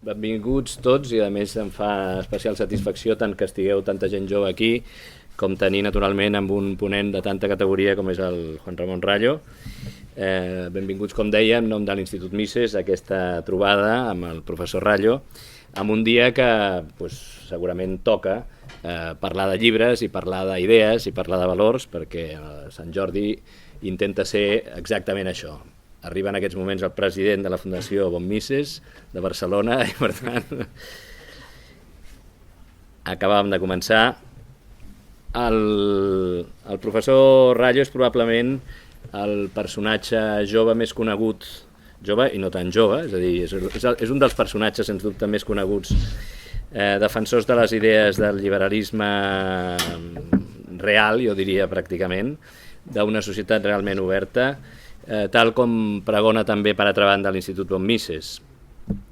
Benvinguts tots i a més em fa especial satisfacció tant que estigueu tanta gent jove aquí com tenir naturalment amb un ponent de tanta categoria com és el Juan Ramon Rallo. Benvinguts, com deia, en nom de l'Institut Mises a aquesta trobada amb el professor Rallo, en un dia que segurament toca parlar de llibres i parlar d'idees i parlar de valors, perquè Sant Jordi intenta ser exactament això. Arriba en aquests moments el president de la Fundació Bon Mises de Barcelona i, per tant, acabàvem de començar. El professor Rallo és probablement el personatge jove més conegut, jove i no tan jove, és a dir, és un dels personatges, sens dubte, més coneguts, defensors de les idees del liberalisme real, jo diria pràcticament, d'una societat realment oberta, tal com pregona també per altra banda l'Institut Bon Mises.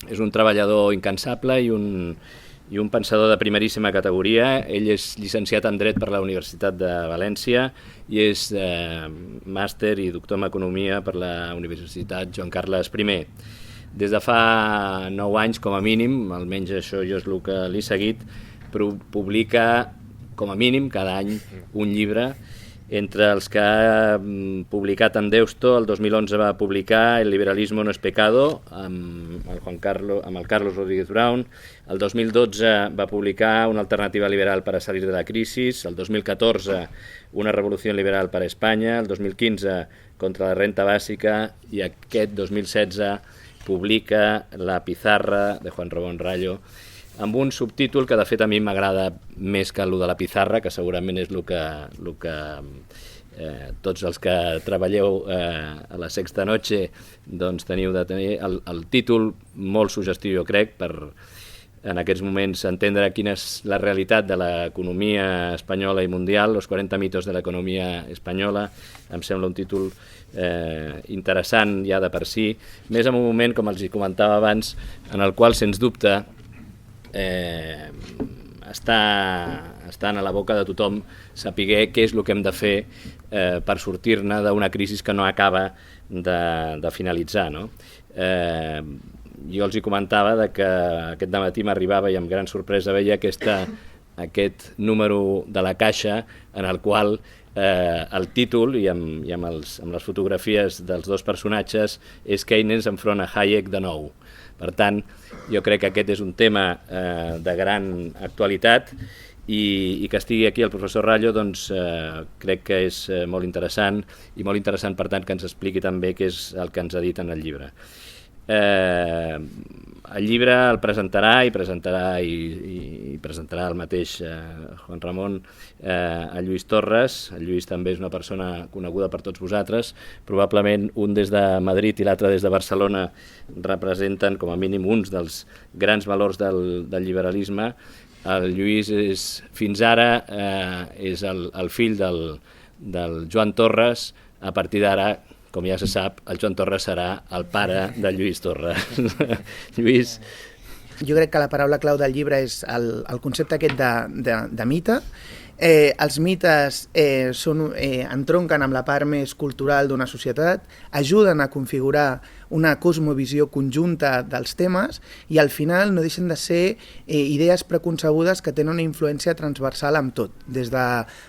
És un treballador incansable i un pensador de primeríssima categoria. Ell és llicenciat en Dret per la Universitat de València i és màster i doctor en Economia per la Universitat Joan Carles I. Des de fa 9 anys, com a mínim, almenys això jo és el que l'he seguit, publica com a mínim cada any un llibre. Entre els que ha publicat en Deusto, el 2011 va publicar El liberalismo no es pecado amb el Carlos Rodríguez Brown, el 2012 va publicar Una alternativa liberal para salir de la crisis, el 2014 Una revolución liberal para España, el 2015 Contra la renta bàsica i aquest 2016 publica La pizarra de Juan Ramon Rallo, amb un subtítol que de fet a mi m'agrada més que el de la pizarra, que segurament és el que tots els que treballeu a la Sexta Noche doncs teniu de tenir. El títol molt suggestiu, jo crec, per en aquests moments entendre quina és la realitat de l'economia espanyola i mundial, los 40 mitos de l'economia espanyola. Em sembla un títol interessant ja de per si, més en un moment, com els comentava abans, en el qual, sens dubte, està a la boca de tothom saber què és el que hem de fer per sortir-ne d'una crisi que no acaba de finalitzar, no? Jo els comentava que aquest dematí m'arribava i amb gran sorpresa veia aquest número de la Caixa en el qual el títol i amb les fotografies dels dos personatges és Keynes enfront a Hayek de nou. Per tant, jo crec que aquest és un tema de gran actualitat i que estigui aquí el professor Rallo doncs crec que és molt interessant i molt interessant, per tant, que ens expliqui també què és el que ens ha dit en el llibre. El llibre el presentarà el mateix Juan Ramon a Lluís Torres. El Lluís també és una persona coneguda per tots vosaltres. Probablement un des de Madrid i l'altre des de Barcelona representen com a mínim uns dels grans valors del liberalisme. El Lluís fins ara és el fill del Joan Torres. A partir d'ara, com ja se sap, el Joan Torres serà el pare de Lluís Torres. Lluís. Jo crec que la paraula clau del llibre és el concepte aquest de mite. Els mites entronquen amb la part més cultural d'una societat, ajuden a configurar una cosmovisió conjunta dels temes i al final no deixen de ser idees preconcebudes que tenen una influència transversal amb tot, des de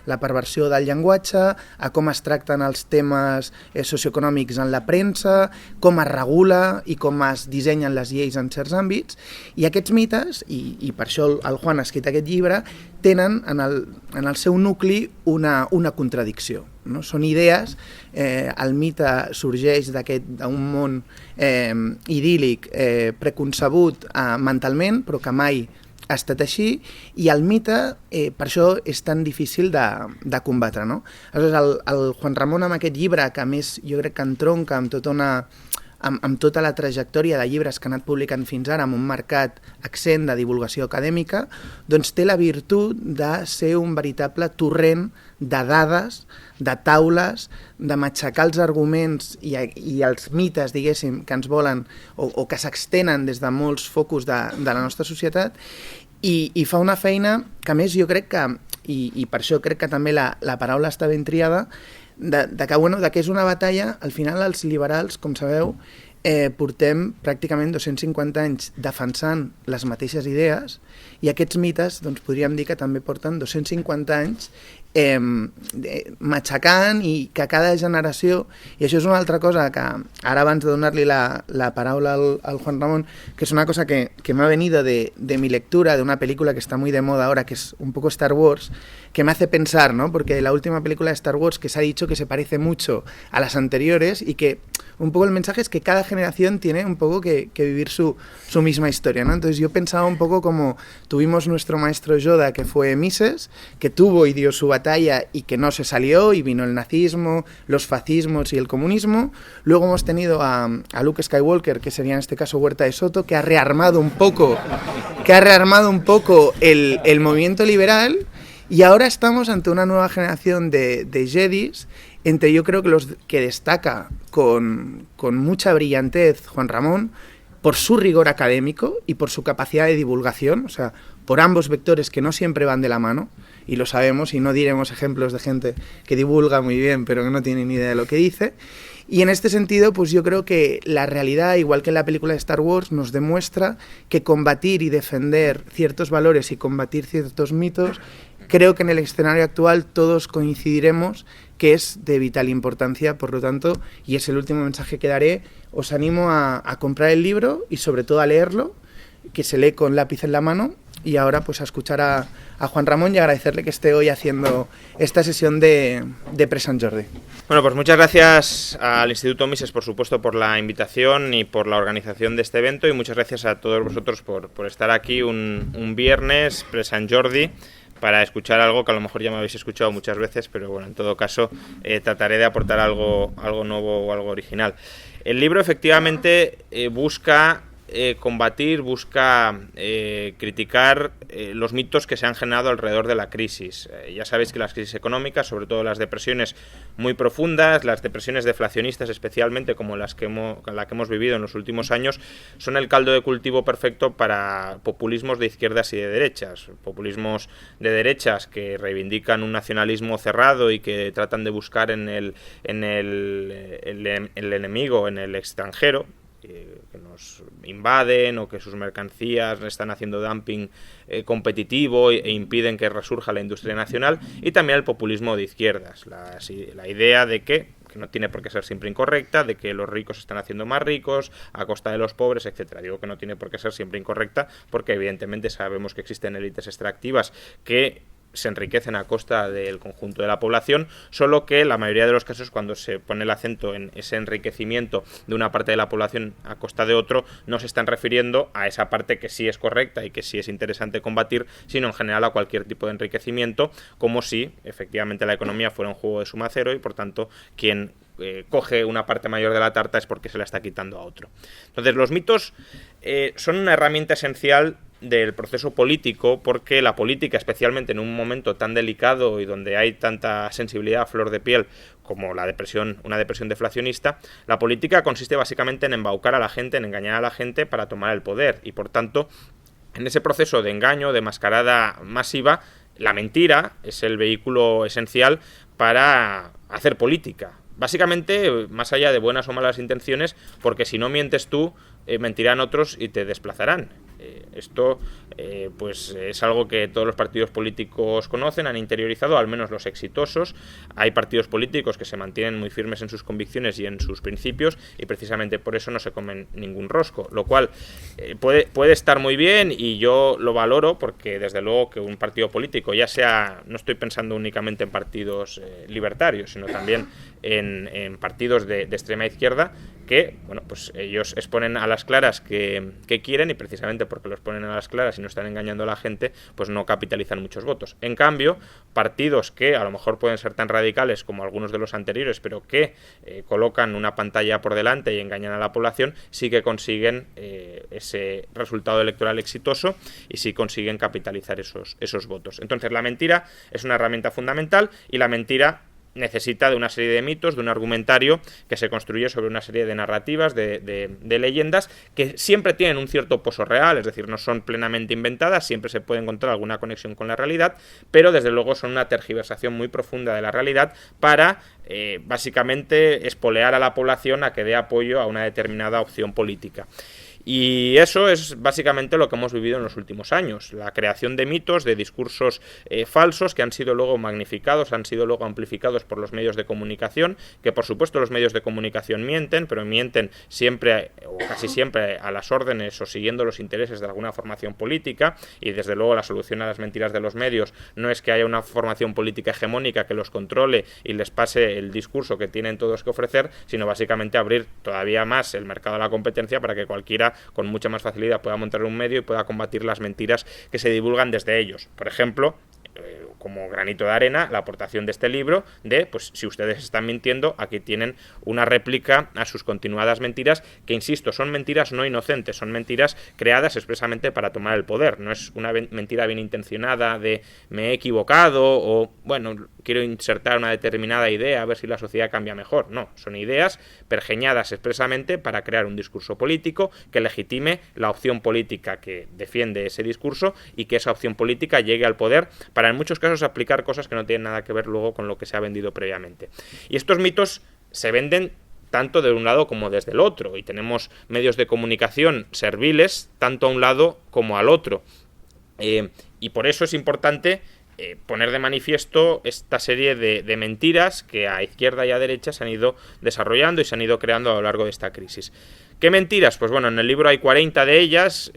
la perversió del llenguatge a com es tracten els temes socioeconòmics en la premsa, com es regula i com es dissenyen les lleis en certs àmbits. I aquests mites, i per això el Juan ha escrit aquest llibre, tenen en el seu nucli una contradicció. No? Són idees, el mite sorgeix d'un món idíl·lic, preconcebut mentalment, però que mai ha estat així, i el mite per això és tan difícil de combatre. No? Aleshores, el Juan Ramon amb aquest llibre, que a més jo crec que entronca amb tota la trajectòria de llibres que ha anat publicant fins ara amb un marcat accent de divulgació acadèmica, doncs té la virtut de ser un veritable torrent de dades, de taules, de matxacar els arguments i els mites, diguéssim, que ens volen o que s'extenen des de molts focus de la nostra societat i fa una feina que a més jo crec que, i per això crec que també la paraula està ben triada, que és una batalla. Al final els liberals, com sabeu, portem pràcticament 250 anys defensant les mateixes idees i aquests mites doncs, podríem dir que també porten 250 anys matxacant i que cada generació, i això és una altra cosa que ara abans de donar-li la paraula al Juan Ramón, que es una cosa que me ha venido de mi lectura de una película que está muy de moda ahora, que es un poco Star Wars, que me hace pensar, ¿no? Porque la última película de Star Wars que se ha dicho que se parece mucho a las anteriores y que un poco el mensaje es que cada generación tiene un poco que vivir su misma historia, ¿no? Entonces yo pensaba un poco como tuvimos nuestro maestro Yoda, que fue Mises, que tuvo y dio su batalla y que no se salió, y vino el nazismo, los fascismos y el comunismo. Luego hemos tenido a Luke Skywalker, que sería en este caso Huerta de Soto, que ha rearmado un poco el movimiento liberal, y ahora estamos ante una nueva generación de Jedis. Entre yo creo que los que destaca con mucha brillantez Juan Ramón por su rigor académico y por su capacidad de divulgación, o sea, por ambos vectores que no siempre van de la mano, y lo sabemos, y no diremos ejemplos de gente que divulga muy bien pero que no tiene ni idea de lo que dice. Y en este sentido, pues yo creo que la realidad, igual que en la película de Star Wars, nos demuestra que combatir y defender ciertos valores y combatir ciertos mitos, creo que en el escenario actual todos coincidiremos que es de vital importancia. Por lo tanto, y es el último mensaje que daré, os animo a comprar el libro y sobre todo a leerlo, que se lee con lápiz en la mano, y ahora pues a escuchar a Juan Ramón y agradecerle que esté hoy haciendo esta sesión de Pre-Sant Jordi. Bueno, pues muchas gracias al Instituto Mises, por supuesto, por la invitación y por la organización de este evento, y muchas gracias a todos vosotros por estar aquí un viernes Pre-Sant Jordi, para escuchar algo que a lo mejor ya me habéis escuchado muchas veces, pero bueno, en todo caso trataré de aportar algo nuevo o algo original. El libro efectivamente busca combatir, busca criticar los mitos que se han generado alrededor de la crisis. Ya sabéis que las crisis económicas, sobre todo las depresiones muy profundas, las depresiones deflacionistas especialmente, como la que hemos vivido en los últimos años, son el caldo de cultivo perfecto para populismos de izquierdas y de derechas. Populismos de derechas que reivindican un nacionalismo cerrado y que tratan de buscar en el enemigo, en el extranjero, que nos invaden o que sus mercancías están haciendo dumping competitivo e impiden que resurja la industria nacional, y también el populismo de izquierdas, la idea de que no tiene por qué ser siempre incorrecta, de que los ricos se están haciendo más ricos a costa de los pobres, etcétera. Digo que no tiene por qué ser siempre incorrecta porque evidentemente sabemos que existen élites extractivas que se enriquecen a costa del conjunto de la población, solo que en la mayoría de los casos, cuando se pone el acento en ese enriquecimiento de una parte de la población a costa de otro, no se están refiriendo a esa parte que sí es correcta y que sí es interesante combatir, sino en general a cualquier tipo de enriquecimiento, como si efectivamente la economía fuera un juego de suma cero y por tanto quien coge una parte mayor de la tarta es porque se la está quitando a otro. Entonces los mitos son una herramienta esencial del proceso político, porque la política, especialmente en un momento tan delicado y donde hay tanta sensibilidad a flor de piel como una depresión deflacionista, la política consiste básicamente en embaucar a la gente, en engañar a la gente para tomar el poder, y por tanto en ese proceso de engaño, de mascarada masiva, la mentira es el vehículo esencial para hacer política. Básicamente, más allá de buenas o malas intenciones, porque si no mientes tú, mentirán otros y te desplazarán. Esto pues es algo que todos los partidos políticos conocen, han interiorizado, al menos los exitosos. Hay partidos políticos que se mantienen muy firmes en sus convicciones y en sus principios, y precisamente por eso no se comen ningún rosco, lo cual puede estar muy bien, y yo lo valoro, porque desde luego que un partido político, ya sea, no estoy pensando únicamente en partidos libertarios, sino también en partidos de extrema izquierda, que bueno, pues ellos exponen a las claras que quieren, y precisamente porque los ponen a las claras y no están engañando a la gente, pues no capitalizan muchos votos. En cambio, partidos que a lo mejor pueden ser tan radicales como algunos de los anteriores, pero que colocan una pantalla por delante y engañan a la población, sí que consiguen ese resultado electoral exitoso y sí consiguen capitalizar esos votos. Entonces la mentira es una herramienta fundamental, y la mentira necesita de una serie de mitos, de un argumentario que se construye sobre una serie de narrativas, de leyendas, que siempre tienen un cierto poso real, es decir, no son plenamente inventadas, siempre se puede encontrar alguna conexión con la realidad, pero desde luego son una tergiversación muy profunda de la realidad para básicamente espolear a la población a que dé apoyo a una determinada opción política. Y eso es básicamente lo que hemos vivido en los últimos años, la creación de mitos, de discursos falsos que han sido luego magnificados, han sido luego amplificados por los medios de comunicación, que por supuesto los medios de comunicación mienten, pero mienten siempre o casi siempre a las órdenes o siguiendo los intereses de alguna formación política, y desde luego la solución a las mentiras de los medios no es que haya una formación política hegemónica que los controle y les pase el discurso que tienen todos que ofrecer, sino básicamente abrir todavía más el mercado a la competencia para que cualquiera con mucha más facilidad pueda montar un medio y pueda combatir las mentiras que se divulgan desde ellos. Por ejemplo, como granito de arena, la aportación de este libro de, pues si ustedes están mintiendo, aquí tienen una réplica a sus continuadas mentiras, que insisto, son mentiras no inocentes, son mentiras creadas expresamente para tomar el poder, no es una mentira bien intencionada de me he equivocado o, bueno, quiero insertar una determinada idea a ver si la sociedad cambia mejor, no, son ideas pergeñadas expresamente para crear un discurso político que legitime la opción política que defiende ese discurso y que esa opción política llegue al poder para en muchos casos aplicar cosas que no tienen nada que ver luego con lo que se ha vendido previamente. Y estos mitos se venden tanto de un lado como desde el otro, y tenemos medios de comunicación serviles tanto a un lado como al otro. Y por eso es importante poner de manifiesto esta serie de mentiras que a izquierda y a derecha se han ido desarrollando y se han ido creando a lo largo de esta crisis. ¿Qué mentiras? Pues bueno, en el libro hay 40 de ellas.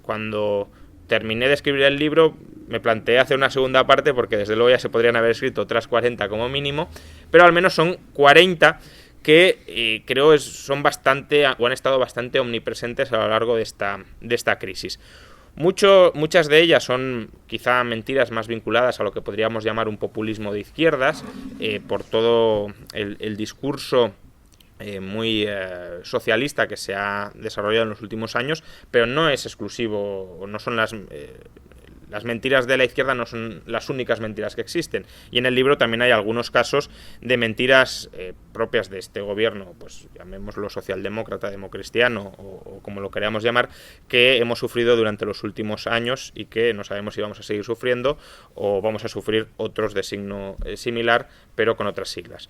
Cuando terminé de escribir el libro me planteé hacer una segunda parte porque desde luego ya se podrían haber escrito otras 40 como mínimo, pero al menos son 40 que creo son bastante o han estado bastante omnipresentes a lo largo de esta crisis. Muchas de ellas son quizá mentiras más vinculadas a lo que podríamos llamar un populismo de izquierdas, por todo el discurso muy socialista que se ha desarrollado en los últimos años, pero no es exclusivo, no son las mentiras de la izquierda no son las únicas mentiras que existen, y en el libro también hay algunos casos de mentiras propias de este gobierno, pues llamémoslo socialdemócrata, democristiano o como lo queramos llamar, que hemos sufrido durante los últimos años y que no sabemos si vamos a seguir sufriendo o vamos a sufrir otros de signo similar pero con otras siglas.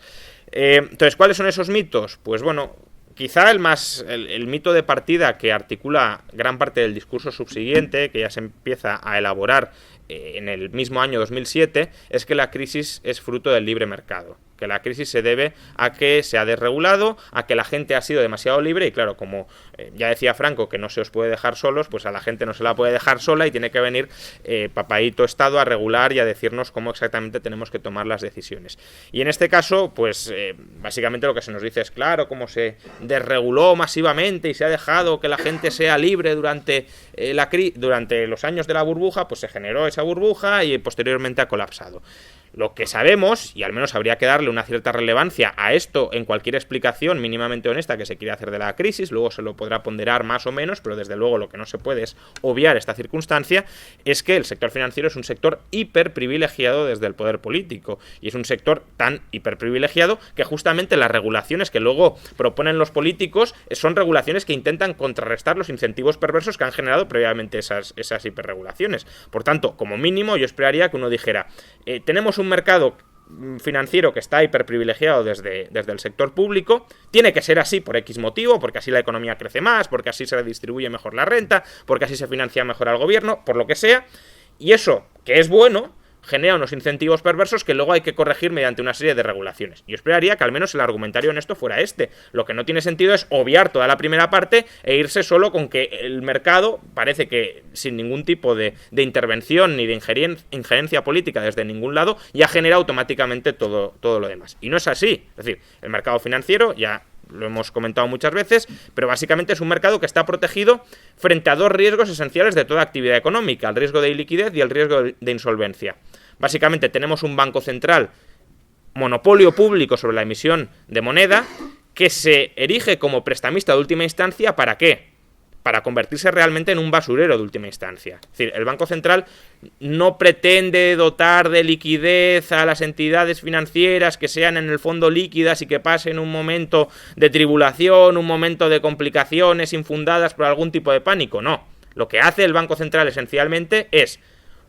Entonces, ¿cuáles son esos mitos? Pues bueno, quizá el mito de partida que articula gran parte del discurso subsiguiente, que ya se empieza a elaborar en el mismo año 2007, es que la crisis es fruto del libre mercado, que la crisis se debe a que se ha desregulado, a que la gente ha sido demasiado libre, y claro, como ya decía Franco que no se os puede dejar solos, pues a la gente no se la puede dejar sola y tiene que venir papaíto Estado a regular y a decirnos cómo exactamente tenemos que tomar las decisiones. Y en este caso, pues básicamente lo que se nos dice es, claro, como se desreguló masivamente y se ha dejado que la gente sea libre durante los años de la burbuja, pues se generó esa burbuja y posteriormente ha colapsado. Lo que sabemos, y al menos habría que darle una cierta relevancia a esto en cualquier explicación mínimamente honesta que se quiera hacer de la crisis, luego se lo podrá ponderar más o menos, pero desde luego lo que no se puede es obviar esta circunstancia, es que el sector financiero es un sector hiperprivilegiado desde el poder político, y es un sector tan hiperprivilegiado que justamente las regulaciones que luego proponen los políticos son regulaciones que intentan contrarrestar los incentivos perversos que han generado previamente esas hiperregulaciones. Por tanto, como mínimo, yo esperaría que uno dijera, tenemos un mercado financiero que está hiperprivilegiado desde el sector público, tiene que ser así por X motivo, porque así la economía crece más, porque así se redistribuye mejor la renta, porque así se financia mejor al gobierno, por lo que sea, y eso, que es bueno, genera unos incentivos perversos que luego hay que corregir mediante una serie de regulaciones. Yo esperaría que al menos el argumentario en esto fuera este. Lo que no tiene sentido es obviar toda la primera parte e irse solo con que el mercado parece que sin ningún tipo de intervención ni de injerencia política desde ningún lado ya genera automáticamente todo lo demás. Y no es así. Es decir, el mercado financiero ya lo hemos comentado muchas veces, pero básicamente es un mercado que está protegido frente a dos riesgos esenciales de toda actividad económica, el riesgo de iliquidez y el riesgo de insolvencia. Básicamente tenemos un banco central, monopolio público sobre la emisión de moneda, que se erige como prestamista de última instancia, ¿para qué? para convertirse realmente en un basurero de última instancia. Es decir, el Banco Central no pretende dotar de liquidez a las entidades financieras que sean en el fondo líquidas y que pasen un momento de tribulación, un momento de complicaciones infundadas por algún tipo de pánico. No. Lo que hace el Banco Central esencialmente es: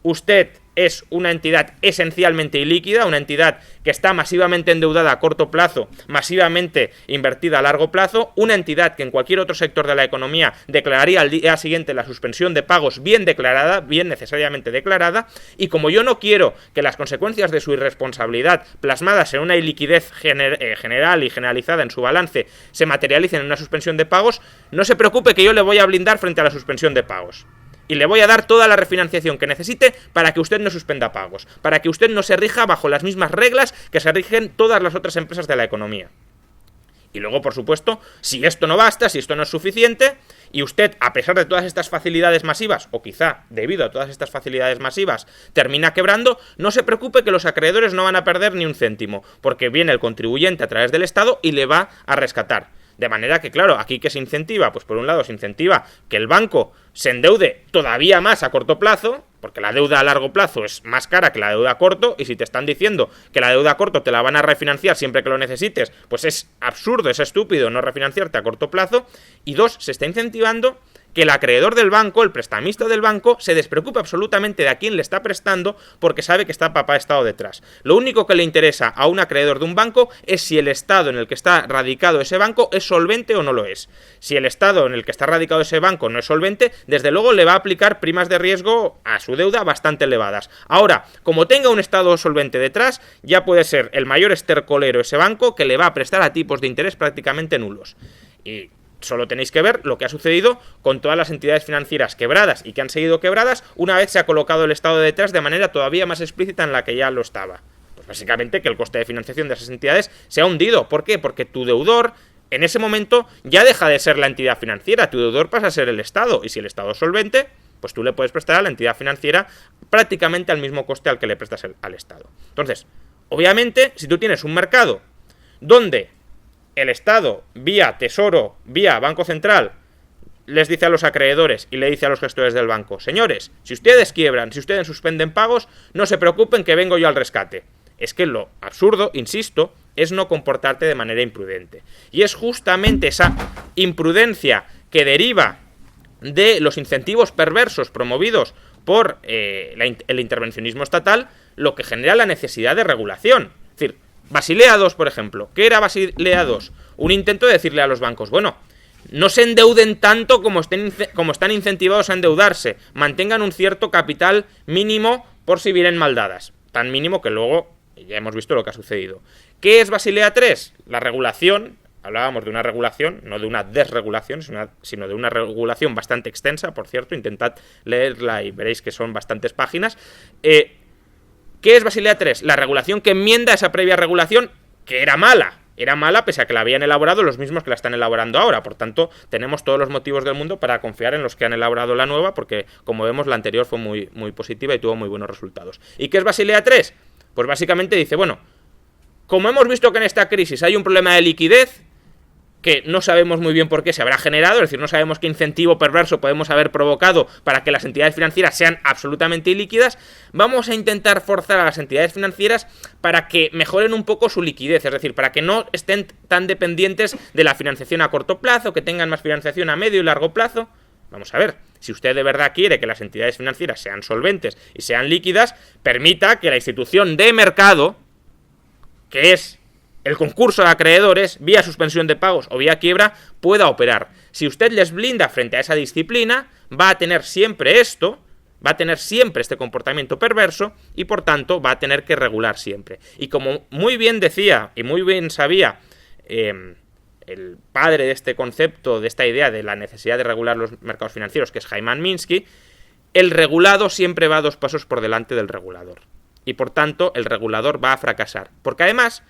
usted es una entidad esencialmente ilíquida, una entidad que está masivamente endeudada a corto plazo, masivamente invertida a largo plazo, una entidad que en cualquier otro sector de la economía declararía al día siguiente la suspensión de pagos bien declarada, bien necesariamente declarada, y como yo no quiero que las consecuencias de su irresponsabilidad plasmadas en una iliquidez general y generalizada en su balance se materialicen en una suspensión de pagos, no se preocupe que yo le voy a blindar frente a la suspensión de pagos. Y le voy a dar toda la refinanciación que necesite para que usted no suspenda pagos, para que usted no se rija bajo las mismas reglas que se rigen todas las otras empresas de la economía. Y luego, por supuesto, si esto no basta, si esto no es suficiente, y usted, a pesar de todas estas facilidades masivas, o quizá debido a todas estas facilidades masivas, termina quebrando, no se preocupe que los acreedores no van a perder ni un céntimo, porque viene el contribuyente a través del Estado y le va a rescatar. De manera que, claro, aquí ¿qué se incentiva? Pues por un lado se incentiva que el banco se endeude todavía más a corto plazo, porque la deuda a largo plazo es más cara que la deuda a corto, y si te están diciendo que la deuda a corto te la van a refinanciar siempre que lo necesites, pues es absurdo, es estúpido no refinanciarte a corto plazo. Y dos, se está incentivando que el acreedor del banco, el prestamista del banco, se despreocupe absolutamente de a quién le está prestando, porque sabe que está papá Estado detrás. Lo único que le interesa a un acreedor de un banco es si el Estado en el que está radicado ese banco es solvente o no lo es. Si el Estado en el que está radicado ese banco no es solvente, desde luego le va a aplicar primas de riesgo a su deuda bastante elevadas. Ahora, como tenga un Estado solvente detrás, ya puede ser el mayor estercolero ese banco, que le va a prestar a tipos de interés prácticamente nulos. Y solo tenéis que ver lo que ha sucedido con todas las entidades financieras quebradas y que han seguido quebradas una vez se ha colocado el Estado detrás de manera todavía más explícita en la que ya lo estaba. Pues básicamente que el coste de financiación de esas entidades se ha hundido. ¿Por qué? Porque tu deudor en ese momento ya deja de ser la entidad financiera, tu deudor pasa a ser el Estado, y si el Estado es solvente, pues tú le puedes prestar a la entidad financiera prácticamente al mismo coste al que le prestas al Estado. Entonces, obviamente, si tú tienes un mercado donde el Estado, vía Tesoro, vía Banco Central, les dice a los acreedores y le dice a los gestores del banco: señores, si ustedes quiebran, si ustedes suspenden pagos, no se preocupen que vengo yo al rescate. Es que lo absurdo, insisto, es no comportarte de manera imprudente. Y es justamente esa imprudencia que deriva de los incentivos perversos promovidos por el intervencionismo estatal lo que genera la necesidad de regulación. Es decir, Basilea II, por ejemplo. ¿Qué era Basilea II? Un intento de decirle a los bancos: bueno, no se endeuden tanto como están incentivados a endeudarse, mantengan un cierto capital mínimo por si vienen mal dadas. Tan mínimo que luego ya hemos visto lo que ha sucedido. ¿Qué es Basilea III? La regulación. Hablábamos de una regulación, no de una desregulación, sino de una regulación bastante extensa, por cierto. Intentad leerla y veréis que son bastantes páginas. ¿Qué es Basilea III? La regulación que enmienda esa previa regulación, que era mala. Era mala pese a que la habían elaborado los mismos que la están elaborando ahora. Por tanto, tenemos todos los motivos del mundo para confiar en los que han elaborado la nueva, porque, como vemos, la anterior fue muy, muy positiva y tuvo muy buenos resultados. ¿Y qué es Basilea III? Pues básicamente dice: bueno, como hemos visto que en esta crisis hay un problema de liquidez, que no sabemos muy bien por qué se habrá generado, es decir, no sabemos qué incentivo perverso podemos haber provocado para que las entidades financieras sean absolutamente ilíquidas, vamos a intentar forzar a las entidades financieras para que mejoren un poco su liquidez, es decir, para que no estén tan dependientes de la financiación a corto plazo, que tengan más financiación a medio y largo plazo. Vamos a ver, si usted de verdad quiere que las entidades financieras sean solventes y sean líquidas, permita que la institución de mercado, que es el concurso de acreedores, vía suspensión de pagos o vía quiebra, pueda operar. Si usted les blinda frente a esa disciplina, va a tener siempre esto, va a tener siempre este comportamiento perverso y, por tanto, va a tener que regular siempre. Y como muy bien decía y muy bien sabía el padre de este concepto, de esta idea de la necesidad de regular los mercados financieros, que es Hyman Minsky, el regulado siempre va 2 pasos por delante del regulador. Y, por tanto, el regulador va a fracasar. Porque además,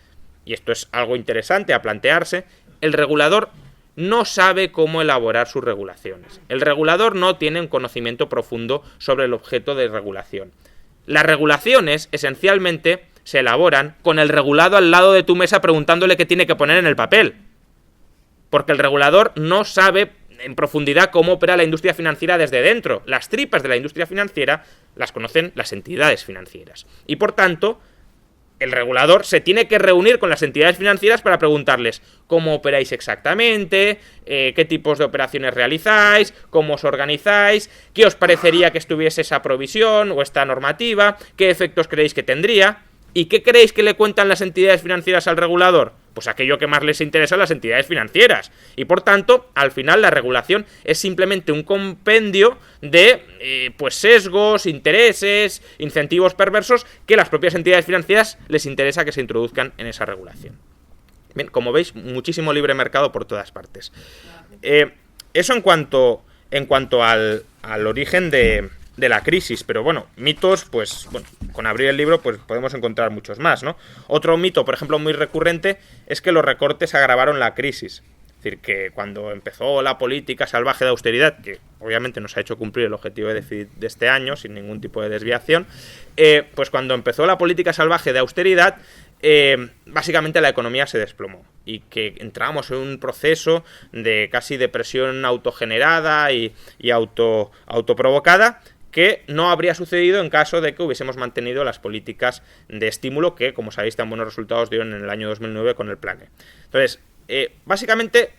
y esto es algo interesante a plantearse, el regulador no sabe cómo elaborar sus regulaciones. El regulador no tiene un conocimiento profundo sobre el objeto de regulación. Las regulaciones, esencialmente, se elaboran con el regulado al lado de tu mesa preguntándole qué tiene que poner en el papel. Porque el regulador no sabe en profundidad cómo opera la industria financiera desde dentro. Las tripas de la industria financiera las conocen las entidades financieras. Y por tanto, el regulador se tiene que reunir con las entidades financieras para preguntarles cómo operáis exactamente, qué tipos de operaciones realizáis, cómo os organizáis, qué os parecería que estuviese esa provisión o esta normativa, qué efectos creéis que tendría. ¿Y qué creéis que le cuentan las entidades financieras al regulador? Pues aquello que más les interesa a las entidades financieras. Y por tanto, al final la regulación es simplemente un compendio de pues sesgos, intereses, incentivos perversos que las propias entidades financieras les interesa que se introduzcan en esa regulación. Bien, como veis, muchísimo libre mercado por todas partes. Eso en cuanto al origen de la crisis, pero bueno, mitos, pues bueno, con abrir el libro pues podemos encontrar muchos más, ¿no? Otro mito, por ejemplo, muy recurrente es que los recortes agravaron la crisis. Es decir, que cuando empezó la política salvaje de austeridad, que obviamente nos ha hecho cumplir el objetivo de déficit de este año sin ningún tipo de desviación, pues cuando empezó la política salvaje de austeridad, básicamente la economía se desplomó y que entramos en un proceso de casi depresión autogenerada y autoprovocada, que no habría sucedido en caso de que hubiésemos mantenido las políticas de estímulo que, como sabéis, tan buenos resultados dieron en el año 2009 con el Plan E. Entonces, básicamente,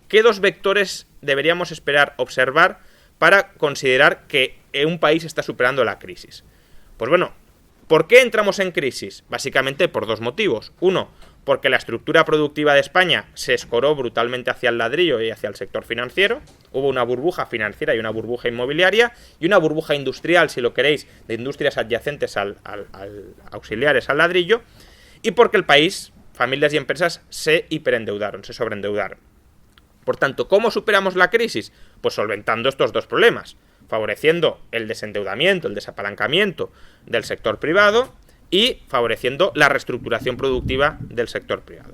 ¿qué dos vectores deberíamos esperar observar para considerar que un país está superando la crisis? Pues bueno, ¿por qué entramos en crisis? Básicamente por dos motivos. Uno, porque la estructura productiva de España se escoró brutalmente hacia el ladrillo y hacia el sector financiero. Hubo una burbuja financiera y una burbuja inmobiliaria y una burbuja industrial, si lo queréis, de industrias adyacentes auxiliares al ladrillo. Y porque el país, familias y empresas, se hiperendeudaron, se sobreendeudaron. Por tanto, ¿cómo superamos la crisis? Pues solventando estos dos problemas, favoreciendo el desendeudamiento, el desapalancamiento del sector privado y favoreciendo la reestructuración productiva del sector privado.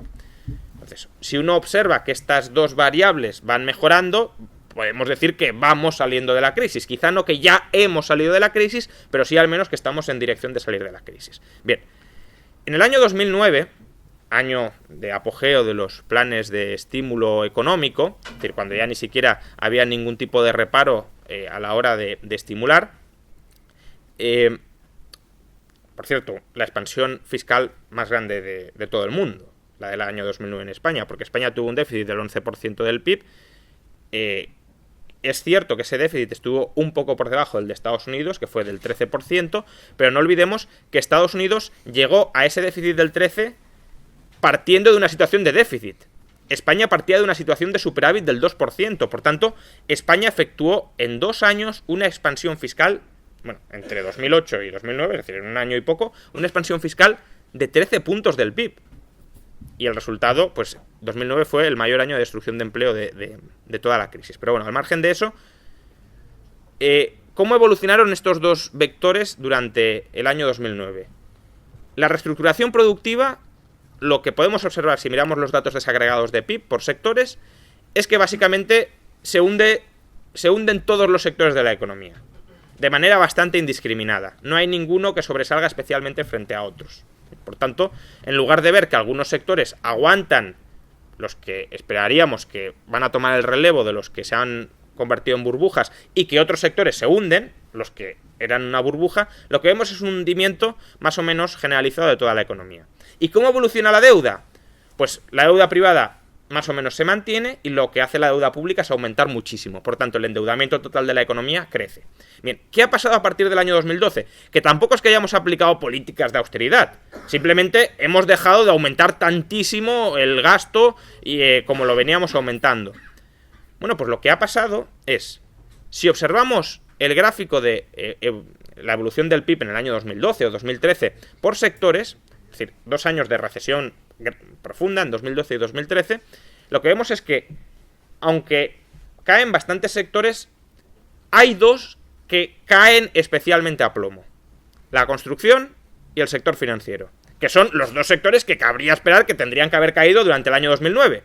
Entonces, si uno observa que estas dos variables van mejorando, podemos decir que vamos saliendo de la crisis. Quizá no que ya hemos salido de la crisis, pero sí al menos que estamos en dirección de salir de la crisis. Bien, en el año 2009, año de apogeo de los planes de estímulo económico, es decir, cuando ya ni siquiera había ningún tipo de reparo a la hora de estimular, por cierto, la expansión fiscal más grande de todo el mundo, la del año 2009 en España, porque España tuvo un déficit del 11% del PIB. Es cierto que ese déficit estuvo un poco por debajo del de Estados Unidos, que fue del 13%, pero no olvidemos que Estados Unidos llegó a ese déficit del 13% partiendo de una situación de déficit. España partía de una situación de superávit del 2%, por tanto, España efectuó en 2 años una expansión fiscal, bueno, entre 2008 y 2009, es decir, en un año y poco, una expansión fiscal de 13 puntos del PIB. Y el resultado, pues 2009 fue el mayor año de destrucción de empleo de toda la crisis. Pero bueno, al margen de eso, ¿cómo evolucionaron estos dos vectores durante el año 2009? La reestructuración productiva, lo que podemos observar si miramos los datos desagregados de PIB por sectores, es que básicamente se hunden todos los sectores de la economía, de manera bastante indiscriminada. No hay ninguno que sobresalga especialmente frente a otros. Por tanto, en lugar de ver que algunos sectores aguantan, los que esperaríamos que van a tomar el relevo de los que se han convertido en burbujas, y que otros sectores se hunden, los que eran una burbuja, lo que vemos es un hundimiento más o menos generalizado de toda la economía. ¿Y cómo evoluciona la deuda? Pues la deuda privada más o menos se mantiene y lo que hace la deuda pública es aumentar muchísimo. Por tanto, el endeudamiento total de la economía crece. Bien, ¿qué ha pasado a partir del año 2012? Que tampoco es que hayamos aplicado políticas de austeridad. Simplemente hemos dejado de aumentar tantísimo el gasto y como lo veníamos aumentando. Bueno, pues lo que ha pasado es, si observamos el gráfico de la evolución del PIB en el año 2012 o 2013 por sectores, es decir, 2 años de recesión profunda en 2012 y 2013, lo que vemos es que, aunque caen bastantes sectores, hay 2 que caen especialmente a plomo: la construcción y el sector financiero, que son los 2 sectores que cabría esperar que tendrían que haber caído durante el año 2009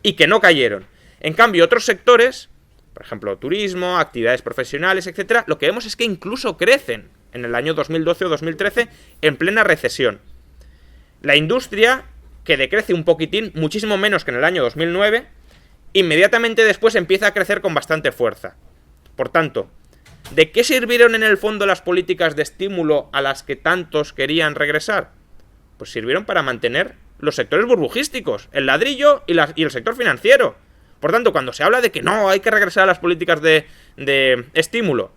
y que no cayeron. En cambio, otros sectores, por ejemplo, turismo, actividades profesionales, etcétera, lo que vemos es que incluso crecen en el año 2012 o 2013 en plena recesión. La industria, que decrece un poquitín, muchísimo menos que en el año 2009, inmediatamente después empieza a crecer con bastante fuerza. Por tanto, ¿de qué sirvieron en el fondo las políticas de estímulo a las que tantos querían regresar? Pues sirvieron para mantener los sectores burbujísticos, el ladrillo y el sector financiero. Por tanto, cuando se habla de que no, hay que regresar a las políticas de estímulo,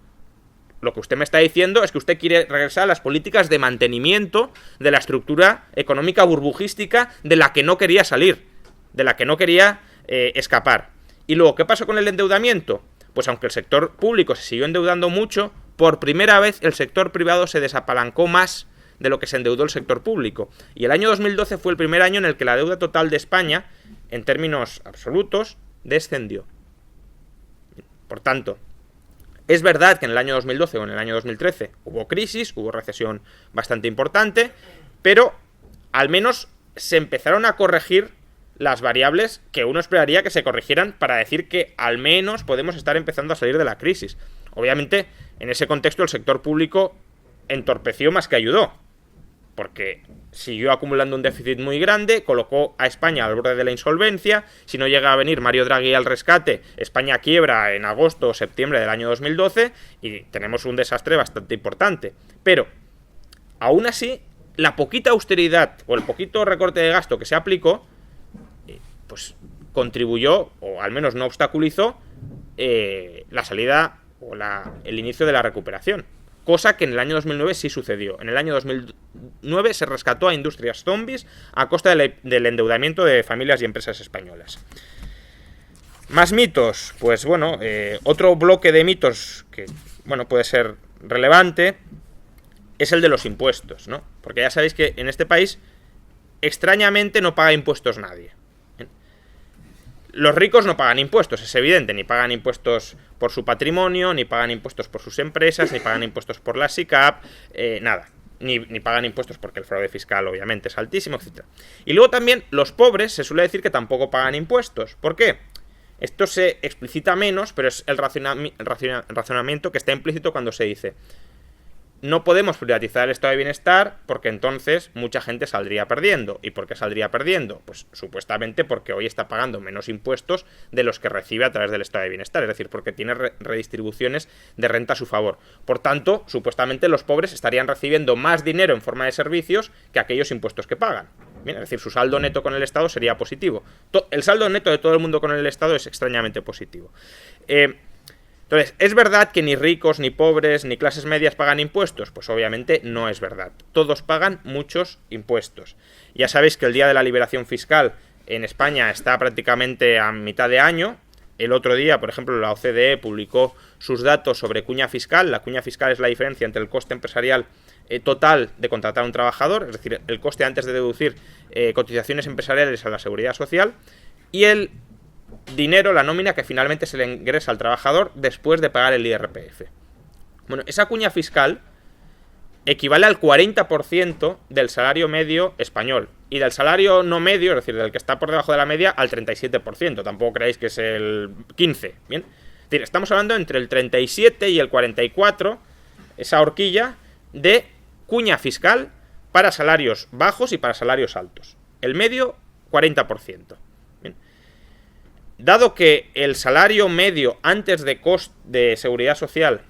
lo que usted me está diciendo es que usted quiere regresar a las políticas de mantenimiento de la estructura económica burbujística de la que no quería salir, de la que no quería escapar. Y luego, ¿qué pasó con el endeudamiento? Pues aunque el sector público se siguió endeudando mucho, por primera vez el sector privado se desapalancó más de lo que se endeudó el sector público. Y el año 2012 fue el primer año en el que la deuda total de España, en términos absolutos, descendió. Por tanto, es verdad que en el año 2012 o en el año 2013 hubo crisis, hubo recesión bastante importante, pero al menos se empezaron a corregir las variables que uno esperaría que se corrigieran para decir que al menos podemos estar empezando a salir de la crisis. Obviamente, en ese contexto el sector público entorpeció más que ayudó, porque siguió acumulando un déficit muy grande, colocó a España al borde de la insolvencia. Si no llega a venir Mario Draghi al rescate, España quiebra en agosto o septiembre del año 2012 y tenemos un desastre bastante importante. Pero, aún así, la poquita austeridad o el poquito recorte de gasto que se aplicó, pues contribuyó, o al menos no obstaculizó, la salida o el inicio de la recuperación. Cosa que en el año 2009 sí sucedió. En el año 2009 se rescató a industrias zombies a costa del endeudamiento de familias y empresas españolas. Más mitos. Pues bueno, otro bloque de mitos que, bueno, puede ser relevante es el de los impuestos, ¿no? Porque ya sabéis que en este país, extrañamente, no paga impuestos nadie. Los ricos no pagan impuestos, es evidente, ni pagan impuestos por su patrimonio, ni pagan impuestos por sus empresas, ni pagan impuestos por la SICAP, nada. Ni pagan impuestos porque el fraude fiscal obviamente es altísimo, etc. Y luego también los pobres se suele decir que tampoco pagan impuestos. ¿Por qué? Esto se explicita menos, pero es el razonamiento que está implícito cuando se dice: no podemos privatizar el estado de bienestar porque entonces mucha gente saldría perdiendo. ¿Y por qué saldría perdiendo? Pues supuestamente porque hoy está pagando menos impuestos de los que recibe a través del estado de bienestar, es decir, porque tiene redistribuciones de renta a su favor. Por tanto, supuestamente los pobres estarían recibiendo más dinero en forma de servicios que aquellos impuestos que pagan. Bien, es decir, su saldo neto con el Estado sería positivo. El saldo neto de todo el mundo con el Estado es extrañamente positivo. Entonces, ¿es verdad que ni ricos, ni pobres, ni clases medias pagan impuestos? Pues obviamente no es verdad. Todos pagan muchos impuestos. Ya sabéis que el Día de la Liberación Fiscal en España está prácticamente a mitad de año. El otro día, por ejemplo, la OCDE publicó sus datos sobre cuña fiscal. La cuña fiscal es la diferencia entre el coste empresarial total de contratar a un trabajador, es decir, el coste antes de deducir cotizaciones empresariales a la seguridad social, y el dinero, la nómina que finalmente se le ingresa al trabajador después de pagar el IRPF. Bueno, esa cuña fiscal equivale al 40% del salario medio español, y del salario no medio, es decir, del que está por debajo de la media, al 37%. Tampoco creáis que es el 15%, ¿bien? Es decir, estamos hablando entre el 37 y el 44, esa horquilla de cuña fiscal para salarios bajos y para salarios altos. El medio, 40%. Dado que el salario medio antes de seguridad social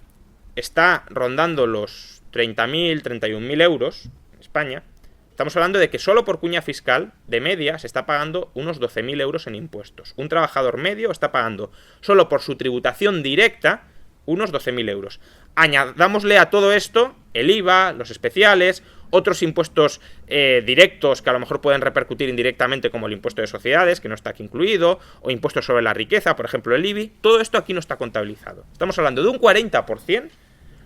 está rondando los 30.000, 31.000 euros en España, estamos hablando de que solo por cuña fiscal, de media, se está pagando unos 12.000 euros en impuestos. Un trabajador medio está pagando, solo por su tributación directa, unos 12.000 euros. Añadámosle a todo esto el IVA, los especiales, otros impuestos directos que a lo mejor pueden repercutir indirectamente, como el impuesto de sociedades, que no está aquí incluido, o impuestos sobre la riqueza, por ejemplo el IBI. Todo esto aquí no está contabilizado. Estamos hablando de un 40%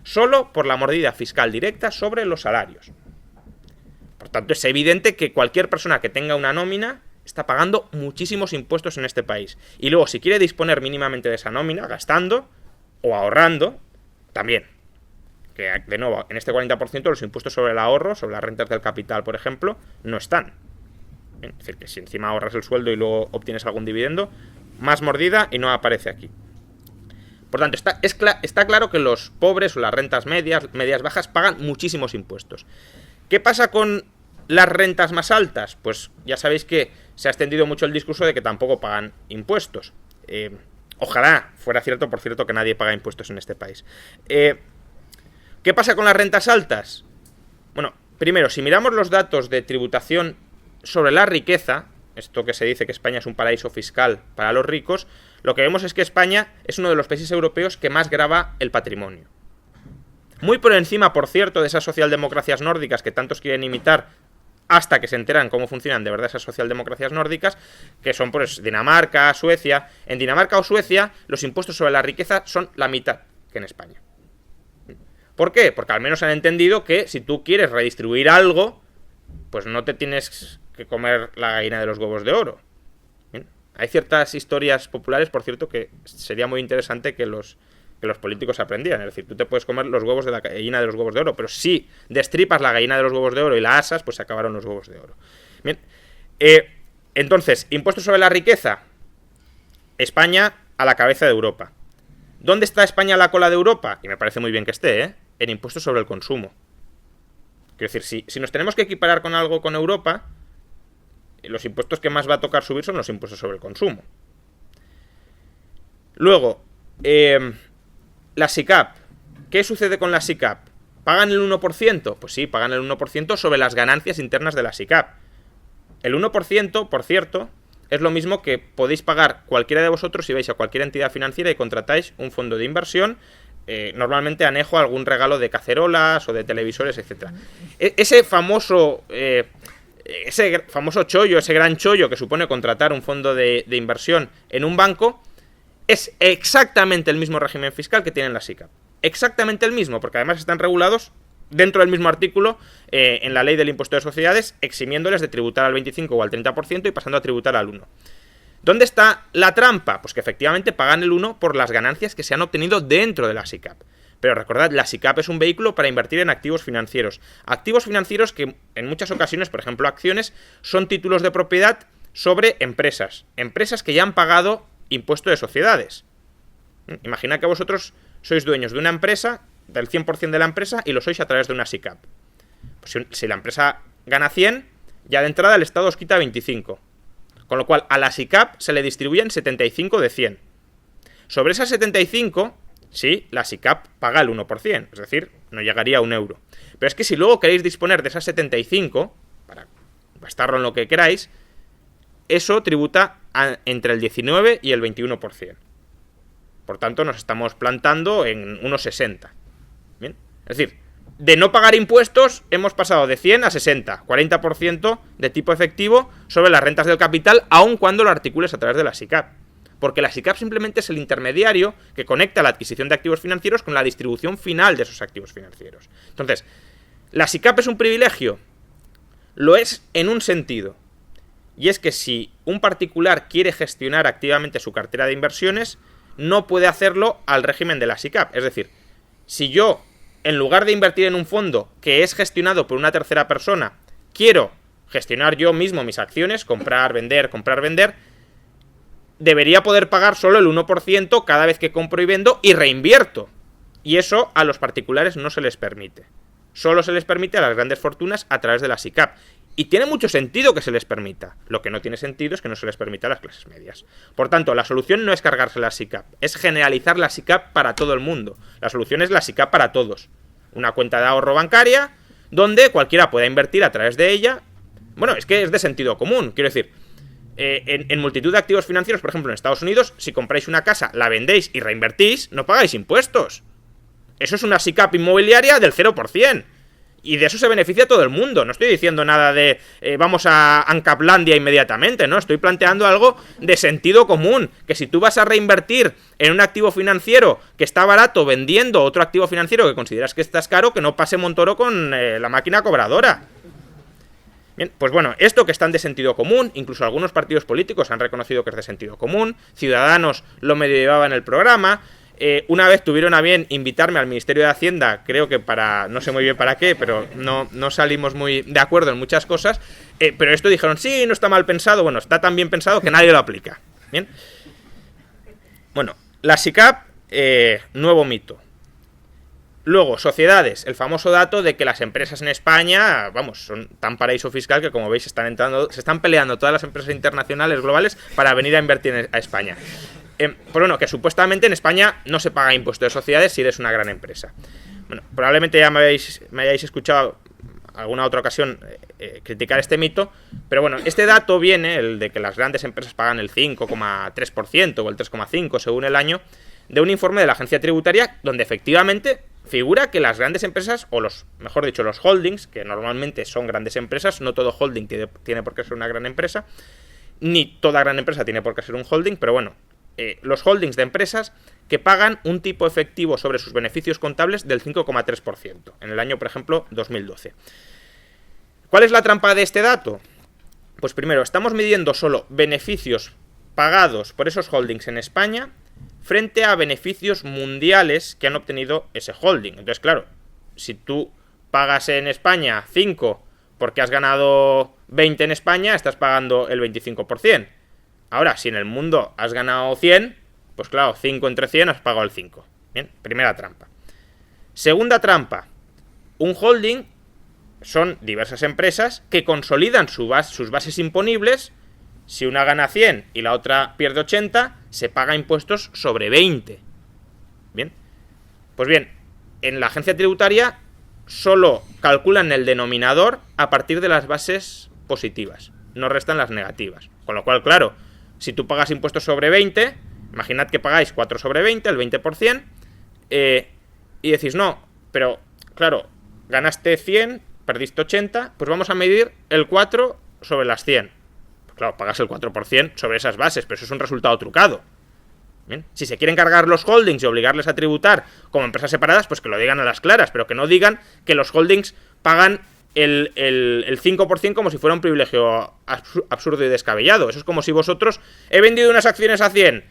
solo por la mordida fiscal directa sobre los salarios. Por tanto, es evidente que cualquier persona que tenga una nómina está pagando muchísimos impuestos en este país. Y luego, si quiere disponer mínimamente de esa nómina, gastando o ahorrando, también. Que, de nuevo, en este 40% los impuestos sobre el ahorro, sobre las rentas del capital, por ejemplo, no están. Es decir, que si encima ahorras el sueldo y luego obtienes algún dividendo, más mordida y no aparece aquí. Por tanto, está claro que los pobres o las rentas medias bajas pagan muchísimos impuestos. ¿Qué pasa con las rentas más altas? Pues ya sabéis que se ha extendido mucho el discurso de que tampoco pagan impuestos. Ojalá fuera cierto, por cierto, que nadie paga impuestos en este país. ¿Qué pasa con las rentas altas? Bueno, primero, si miramos los datos de tributación sobre la riqueza, esto que se dice que España es un paraíso fiscal para los ricos, lo que vemos es que España es uno de los países europeos que más grava el patrimonio. Muy por encima, por cierto, de esas socialdemocracias nórdicas que tantos quieren imitar hasta que se enteran cómo funcionan de verdad esas socialdemocracias nórdicas, que son pues Dinamarca, Suecia. En Dinamarca o Suecia los impuestos sobre la riqueza son la mitad que en España. ¿Por qué? Porque al menos han entendido que si tú quieres redistribuir algo, pues no te tienes que comer la gallina de los huevos de oro. ¿Bien? Hay ciertas historias populares, por cierto, que sería muy interesante que los políticos aprendieran. Es decir, tú te puedes comer los huevos de la gallina de los huevos de oro, pero si destripas la gallina de los huevos de oro y la asas, pues se acabaron los huevos de oro. Bien. Entonces, impuestos sobre la riqueza. España a la cabeza de Europa. ¿Dónde está España a la cola de Europa? Y me parece muy bien que esté, en impuestos sobre el consumo. Quiero decir, si nos tenemos que equiparar con algo con Europa, los impuestos que más va a tocar subir son los impuestos sobre el consumo. Luego, la SICAP. ¿Qué sucede con la SICAP? ¿Pagan el 1%? Pues sí, pagan el 1% sobre las ganancias internas de la SICAP. El 1%, por cierto, es lo mismo que podéis pagar cualquiera de vosotros si vais a cualquier entidad financiera y contratáis un fondo de inversión, normalmente anejo a algún regalo de cacerolas o de televisores, etc. Ese famoso chollo, ese gran chollo que supone contratar un fondo de inversión en un banco, es exactamente el mismo régimen fiscal que tienen la SICAP. Exactamente el mismo, porque además están regulados dentro del mismo artículo en la ley del impuesto de sociedades, eximiéndoles de tributar al 25 o al 30% y pasando a tributar al 1%. ¿Dónde está la trampa? Pues que efectivamente pagan el 1% por las ganancias que se han obtenido dentro de la SICAP. Pero recordad, la SICAP es un vehículo para invertir en activos financieros. Activos financieros que en muchas ocasiones, por ejemplo acciones, son títulos de propiedad sobre empresas. Empresas que ya han pagado impuesto de sociedades. Imagina que vosotros sois dueños de una empresa, del 100% de la empresa, y lo sois a través de una SICAP. Pues si la empresa gana 100, ya de entrada el Estado os quita 25. Con lo cual a la SICAP se le distribuyen 75 de 100. Sobre esas 75, sí, la SICAP paga el 1%, es decir, no llegaría a €1. Pero es que si luego queréis disponer de esas 75, para gastarlo en lo que queráis, eso tributa entre el 19 y el 21%. Por tanto, nos estamos plantando en unos 60. ¿Bien? Es decir, de no pagar impuestos hemos pasado de 100 a 60, 40% de tipo efectivo sobre las rentas del capital, aun cuando lo articules a través de la SICAP. Porque la SICAP simplemente es el intermediario que conecta la adquisición de activos financieros con la distribución final de esos activos financieros. Entonces, ¿la SICAP es un privilegio? Lo es en un sentido. Y es que si un particular quiere gestionar activamente su cartera de inversiones, no puede hacerlo al régimen de la SICAP. Es decir, si yo, en lugar de invertir en un fondo que es gestionado por una tercera persona, quiero gestionar yo mismo mis acciones, comprar, vender, debería poder pagar solo el 1% cada vez que compro y vendo y reinvierto. Y eso a los particulares no se les permite. Solo se les permite a las grandes fortunas a través de la SICAP. Y tiene mucho sentido que se les permita. Lo que no tiene sentido es que no se les permita a las clases medias. Por tanto, la solución no es cargarse la SICAP, es generalizar la SICAP para todo el mundo. La solución es la SICAP para todos. Una cuenta de ahorro bancaria donde cualquiera pueda invertir a través de ella. Bueno, es que es de sentido común. Quiero decir, en multitud de activos financieros, por ejemplo en Estados Unidos, si compráis una casa, la vendéis y reinvertís, no pagáis impuestos. Eso es una SICAP inmobiliaria del 0%. Y de eso se beneficia todo el mundo. No estoy diciendo nada de vamos a Ancaplandia inmediatamente, ¿no? Estoy planteando algo de sentido común. Que si tú vas a reinvertir en un activo financiero que está barato vendiendo otro activo financiero que consideras que estás caro, que no pase Montoro con la máquina cobradora. Bien, pues bueno, esto que está de sentido común, incluso algunos partidos políticos han reconocido que es de sentido común. Ciudadanos lo medio llevaba en el programa. Una vez tuvieron a bien invitarme al Ministerio de Hacienda, creo que para, no sé muy bien para qué, pero no salimos muy de acuerdo en muchas cosas, pero esto dijeron, sí, no está mal pensado, bueno, está tan bien pensado que nadie lo aplica. Bien. Bueno, la SICAP, nuevo mito. Luego, sociedades, el famoso dato de que las empresas en España, vamos, son tan paraíso fiscal que como veis se están peleando todas las empresas internacionales globales para venir a invertir a España. Pues bueno, que supuestamente en España no se paga impuesto de sociedades si eres una gran empresa. Bueno, probablemente ya me hayáis escuchado alguna otra ocasión criticar este mito, pero bueno, este dato viene, el de que las grandes empresas pagan el 5,3% o el 3,5% según el año, de un informe de la agencia tributaria donde efectivamente figura que las grandes empresas, o mejor dicho, los holdings, que normalmente son grandes empresas, no todo holding tiene por qué ser una gran empresa, ni toda gran empresa tiene por qué ser un holding, pero bueno, los holdings de empresas que pagan un tipo efectivo sobre sus beneficios contables del 5,3% en el año, por ejemplo, 2012. ¿Cuál es la trampa de este dato? Pues primero, estamos midiendo solo beneficios pagados por esos holdings en España frente a beneficios mundiales que han obtenido ese holding. Entonces, claro, si tú pagas en España 5 porque has ganado 20 en España, estás pagando el 25%. Ahora, si en el mundo has ganado 100, pues claro, 5 entre 100 has pagado el 5. Bien, primera trampa. Segunda trampa. Un holding son diversas empresas que consolidan sus bases imponibles. Si una gana 100 y la otra pierde 80, se paga impuestos sobre 20. Bien. Pues bien, en la agencia tributaria solo calculan el denominador a partir de las bases positivas. No restan las negativas. Con lo cual, claro, si tú pagas impuestos sobre 20, imaginad que pagáis 4 sobre 20, el 20%, y decís, no, pero claro, ganaste 100, perdiste 80, pues vamos a medir el 4 sobre las 100. Pues claro, pagas el 4% sobre esas bases, pero eso es un resultado trucado. ¿Bien? Si se quieren cargar los holdings y obligarles a tributar como empresas separadas, pues que lo digan a las claras, pero que no digan que los holdings pagan el 5% como si fuera un privilegio absurdo y descabellado. Eso es como si vosotros, he vendido unas acciones a 100,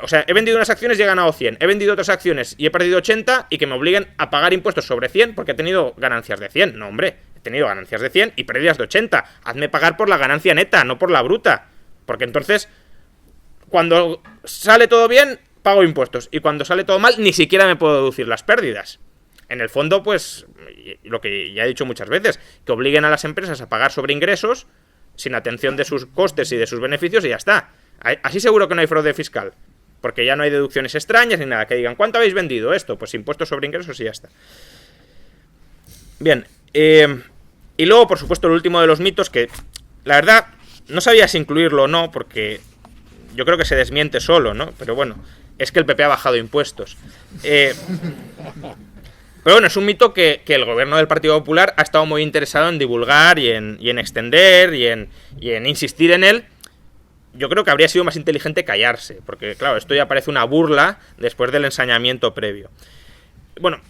o sea, he vendido unas acciones y he ganado 100, he vendido otras acciones y he perdido 80 y que me obliguen a pagar impuestos sobre 100 porque he tenido ganancias de 100. No, hombre, he tenido ganancias de 100 y pérdidas de 80. Hazme pagar por la ganancia neta, no por la bruta. Porque entonces, cuando sale todo bien, pago impuestos. Y cuando sale todo mal, ni siquiera me puedo deducir las pérdidas. En el fondo, pues, lo que ya he dicho muchas veces, que obliguen a las empresas a pagar sobre ingresos sin atención de sus costes y de sus beneficios y ya está. Así seguro que no hay fraude fiscal, porque ya no hay deducciones extrañas ni nada, que digan, ¿cuánto habéis vendido esto? Pues impuestos sobre ingresos y ya está. Bien, y luego, por supuesto, el último de los mitos, que la verdad no sabía si incluirlo o no, porque yo creo que se desmiente solo, ¿no? Pero bueno, es que el PP ha bajado impuestos. Pero bueno, es un mito que el gobierno del Partido Popular ha estado muy interesado en divulgar y en extender y en insistir en él. Yo creo que habría sido más inteligente callarse, porque claro, esto ya parece una burla después del ensañamiento previo. Bueno,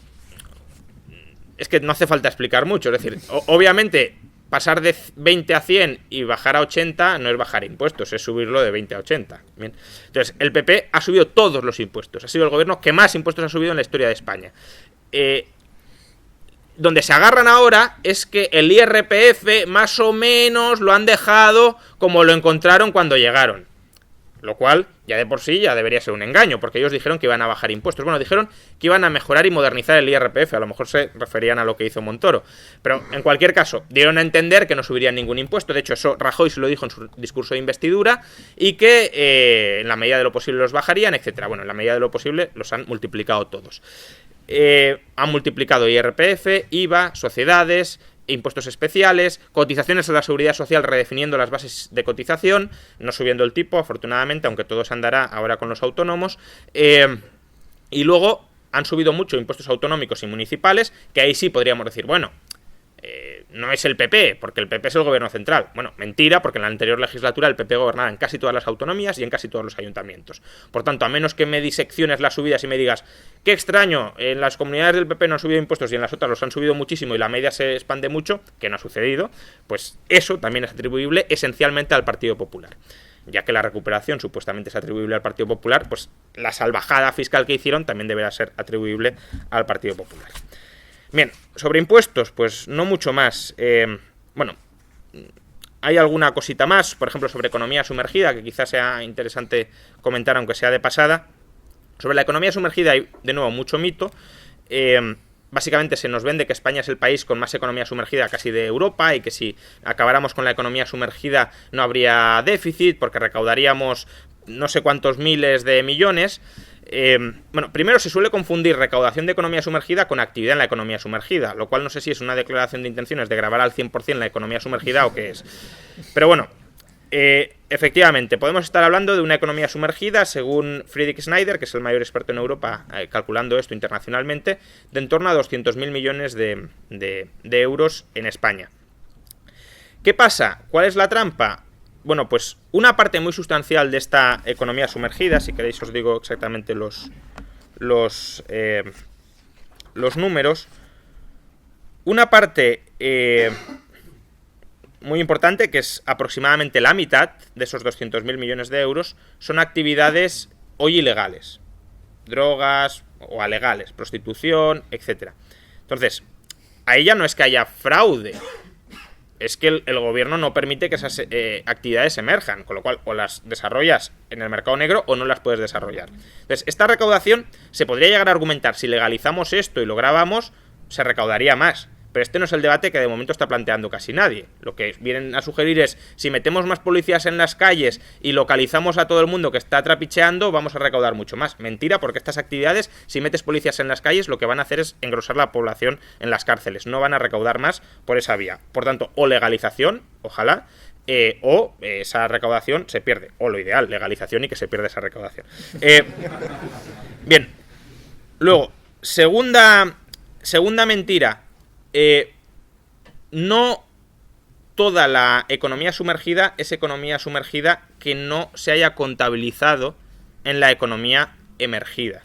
es que no hace falta explicar mucho, es decir, obviamente pasar de 20 a 100 y bajar a 80 no es bajar impuestos, es subirlo de 20 a 80. Bien. Entonces, el PP ha subido todos los impuestos, ha sido el gobierno que más impuestos ha subido en la historia de España. Donde se agarran ahora es que el IRPF más o menos lo han dejado como lo encontraron cuando llegaron, lo cual ya de por sí ya debería ser un engaño, porque ellos dijeron que iban a bajar impuestos. Bueno, dijeron que iban a mejorar y modernizar el IRPF, a lo mejor se referían a lo que hizo Montoro, pero en cualquier caso dieron a entender que no subirían ningún impuesto. De hecho, eso Rajoy se lo dijo en su discurso de investidura, y que en la medida de lo posible los bajarían, etcétera. Bueno, en la medida de lo posible los han multiplicado todos. Han multiplicado IRPF, IVA, sociedades, impuestos especiales, cotizaciones a la seguridad social, redefiniendo las bases de cotización, no subiendo el tipo, afortunadamente, aunque todo se andará ahora con los autónomos, y luego han subido mucho impuestos autonómicos y municipales, que ahí sí podríamos decir, bueno, no es el PP, porque el PP es el gobierno central. Bueno, mentira, porque en la anterior legislatura el PP gobernaba en casi todas las autonomías y en casi todos los ayuntamientos. Por tanto, a menos que me disecciones las subidas y me digas, qué extraño, en las comunidades del PP no han subido impuestos y en las otras los han subido muchísimo y la media se expande mucho, que no ha sucedido, pues eso también es atribuible esencialmente al Partido Popular. Ya que la recuperación supuestamente es atribuible al Partido Popular, pues la salvajada fiscal que hicieron también deberá ser atribuible al Partido Popular. Bien, sobre impuestos, pues no mucho más. Bueno, hay alguna cosita más, por ejemplo, sobre economía sumergida, que quizás sea interesante comentar, aunque sea de pasada. Sobre la economía sumergida hay, de nuevo, mucho mito. Básicamente se nos vende que España es el país con más economía sumergida casi de Europa, y que si acabáramos con la economía sumergida no habría déficit, porque recaudaríamos no sé cuántos miles de millones. Bueno, primero se suele confundir recaudación de economía sumergida con actividad en la economía sumergida, lo cual no sé si es una declaración de intenciones de grabar al 100% la economía sumergida o qué es. Pero bueno, efectivamente, podemos estar hablando de una economía sumergida, según Friedrich Schneider, que es el mayor experto en Europa calculando esto internacionalmente, de en torno a 200.000 millones de euros en España. ¿Qué pasa? ¿Cuál es la trampa? Bueno, pues una parte muy sustancial de esta economía sumergida, si queréis os digo exactamente los números, una parte muy importante, que es aproximadamente la mitad de esos 200.000 millones de euros, son actividades hoy ilegales, drogas o alegales, prostitución, etcétera. Entonces, ahí ya no es que haya fraude, es que el gobierno no permite que esas actividades emerjan, con lo cual o las desarrollas en el mercado negro o no las puedes desarrollar. Entonces, esta recaudación se podría llegar a argumentar, si legalizamos esto y lo grabamos, se recaudaría más. Pero este no es el debate que de momento está planteando casi nadie. Lo que vienen a sugerir es, si metemos más policías en las calles y localizamos a todo el mundo que está trapicheando, vamos a recaudar mucho más. Mentira, porque estas actividades, si metes policías en las calles, lo que van a hacer es engrosar la población en las cárceles. No van a recaudar más por esa vía. Por tanto, o legalización, ojalá, o esa recaudación se pierde. O lo ideal, legalización y que se pierda esa recaudación. Bien. Luego, segunda mentira. No toda la economía sumergida es economía sumergida que no se haya contabilizado en la economía emergida.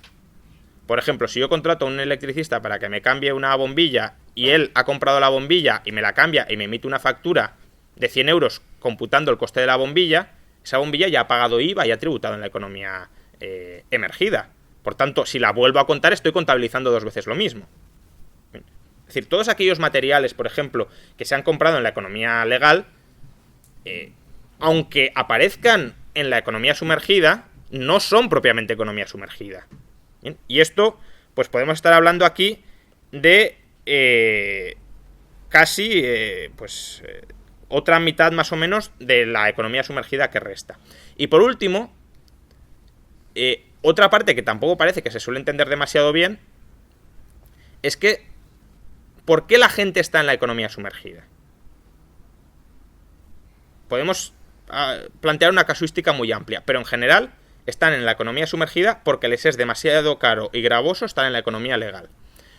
Por ejemplo, si yo contrato a un electricista para que me cambie una bombilla y él ha comprado la bombilla y me la cambia y me emite una factura de 100 euros computando el coste de la bombilla, esa bombilla ya ha pagado IVA y ha tributado en la economía emergida. Por tanto, si la vuelvo a contar, estoy contabilizando dos veces lo mismo. Es decir, todos aquellos materiales, por ejemplo, que se han comprado en la economía legal, aunque aparezcan en la economía sumergida, no son propiamente economía sumergida. ¿Bien? Y esto, pues podemos estar hablando aquí de casi, otra mitad más o menos de la economía sumergida que resta. Y por último, otra parte que tampoco parece que se suele entender demasiado bien, es que ¿por qué la gente está en la economía sumergida? Podemos plantear una casuística muy amplia, pero en general están en la economía sumergida porque les es demasiado caro y gravoso estar en la economía legal.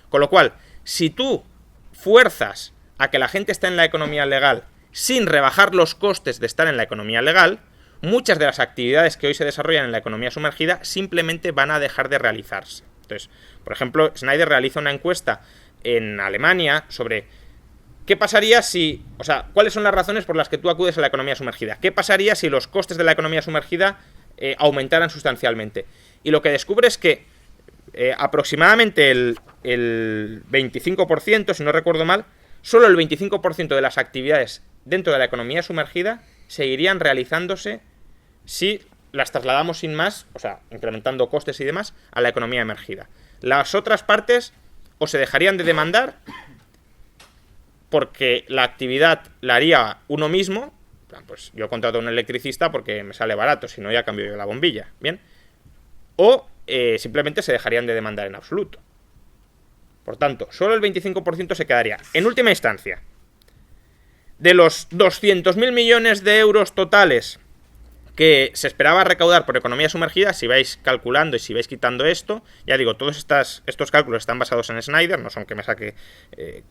Con lo cual, si tú fuerzas a que la gente esté en la economía legal sin rebajar los costes de estar en la economía legal, muchas de las actividades que hoy se desarrollan en la economía sumergida simplemente van a dejar de realizarse. Entonces, por ejemplo, Schneider realiza una encuesta en Alemania sobre qué pasaría si, o sea, cuáles son las razones por las que tú acudes a la economía sumergida. ¿Qué pasaría si los costes de la economía sumergida aumentaran sustancialmente? Y lo que descubre es que aproximadamente el 25%, si no recuerdo mal, solo el 25% de las actividades dentro de la economía sumergida seguirían realizándose si las trasladamos sin más, o sea, incrementando costes y demás, a la economía emergida. Las otras partes o se dejarían de demandar porque la actividad la haría uno mismo, pues yo contrato a un electricista porque me sale barato, si no ya cambio yo la bombilla, ¿bien? O simplemente se dejarían de demandar en absoluto. Por tanto, solo el 25% se quedaría. En última instancia, de los 200.000 millones de euros totales que se esperaba recaudar por economía sumergida, si vais calculando y si vais quitando esto, ya digo, todos estos cálculos están basados en Schneider, no son que me saque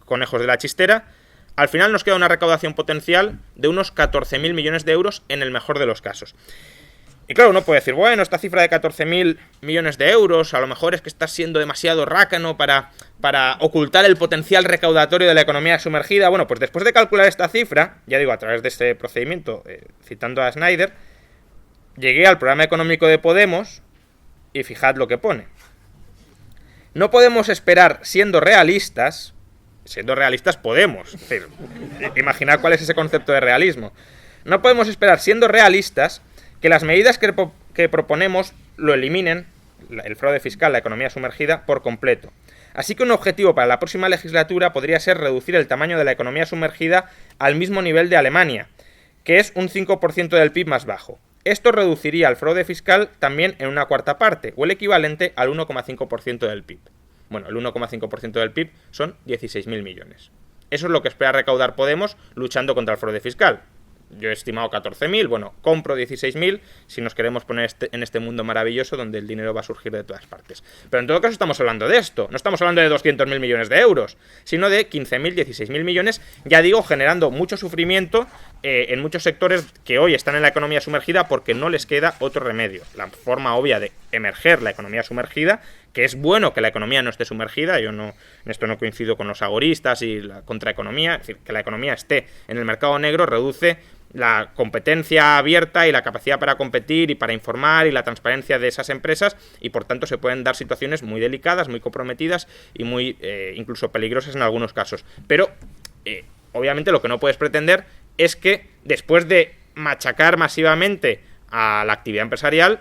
conejos de la chistera, al final nos queda una recaudación potencial de unos 14.000 millones de euros en el mejor de los casos. Y claro, uno puede decir, bueno, esta cifra de 14.000 millones de euros, a lo mejor es que estás siendo demasiado rácano para ocultar el potencial recaudatorio de la economía sumergida. Bueno, pues después de calcular esta cifra, ya digo, a través de este procedimiento, citando a Schneider, llegué al programa económico de Podemos y fijad lo que pone. No podemos esperar, siendo realistas podemos, es decir, imaginad cuál es ese concepto de realismo. No podemos esperar, siendo realistas, que las medidas que proponemos lo eliminen, el fraude fiscal, la economía sumergida, por completo. Así que un objetivo para la próxima legislatura podría ser reducir el tamaño de la economía sumergida al mismo nivel de Alemania, que es un 5% del PIB más bajo. Esto reduciría el fraude fiscal también en una cuarta parte, o el equivalente al 1,5% del PIB. Bueno, el 1,5% del PIB son 16.000 millones. Eso es lo que espera recaudar Podemos luchando contra el fraude fiscal. Yo he estimado 14.000, bueno, compro 16.000 si nos queremos poner en este mundo maravilloso donde el dinero va a surgir de todas partes. Pero en todo caso estamos hablando de esto, no estamos hablando de 200.000 millones de euros, sino de 15.000, 16.000 millones, ya digo, generando mucho sufrimiento en muchos sectores que hoy están en la economía sumergida porque no les queda otro remedio. La forma obvia de emerger la economía sumergida, que es bueno que la economía no esté sumergida, yo no, en esto no coincido con los agoristas y la contraeconomía, es decir, que la economía esté en el mercado negro reduce la competencia abierta y la capacidad para competir y para informar y la transparencia de esas empresas y por tanto se pueden dar situaciones muy delicadas, muy comprometidas y muy incluso peligrosas en algunos casos. Pero obviamente lo que no puedes pretender es que después de machacar masivamente a la actividad empresarial,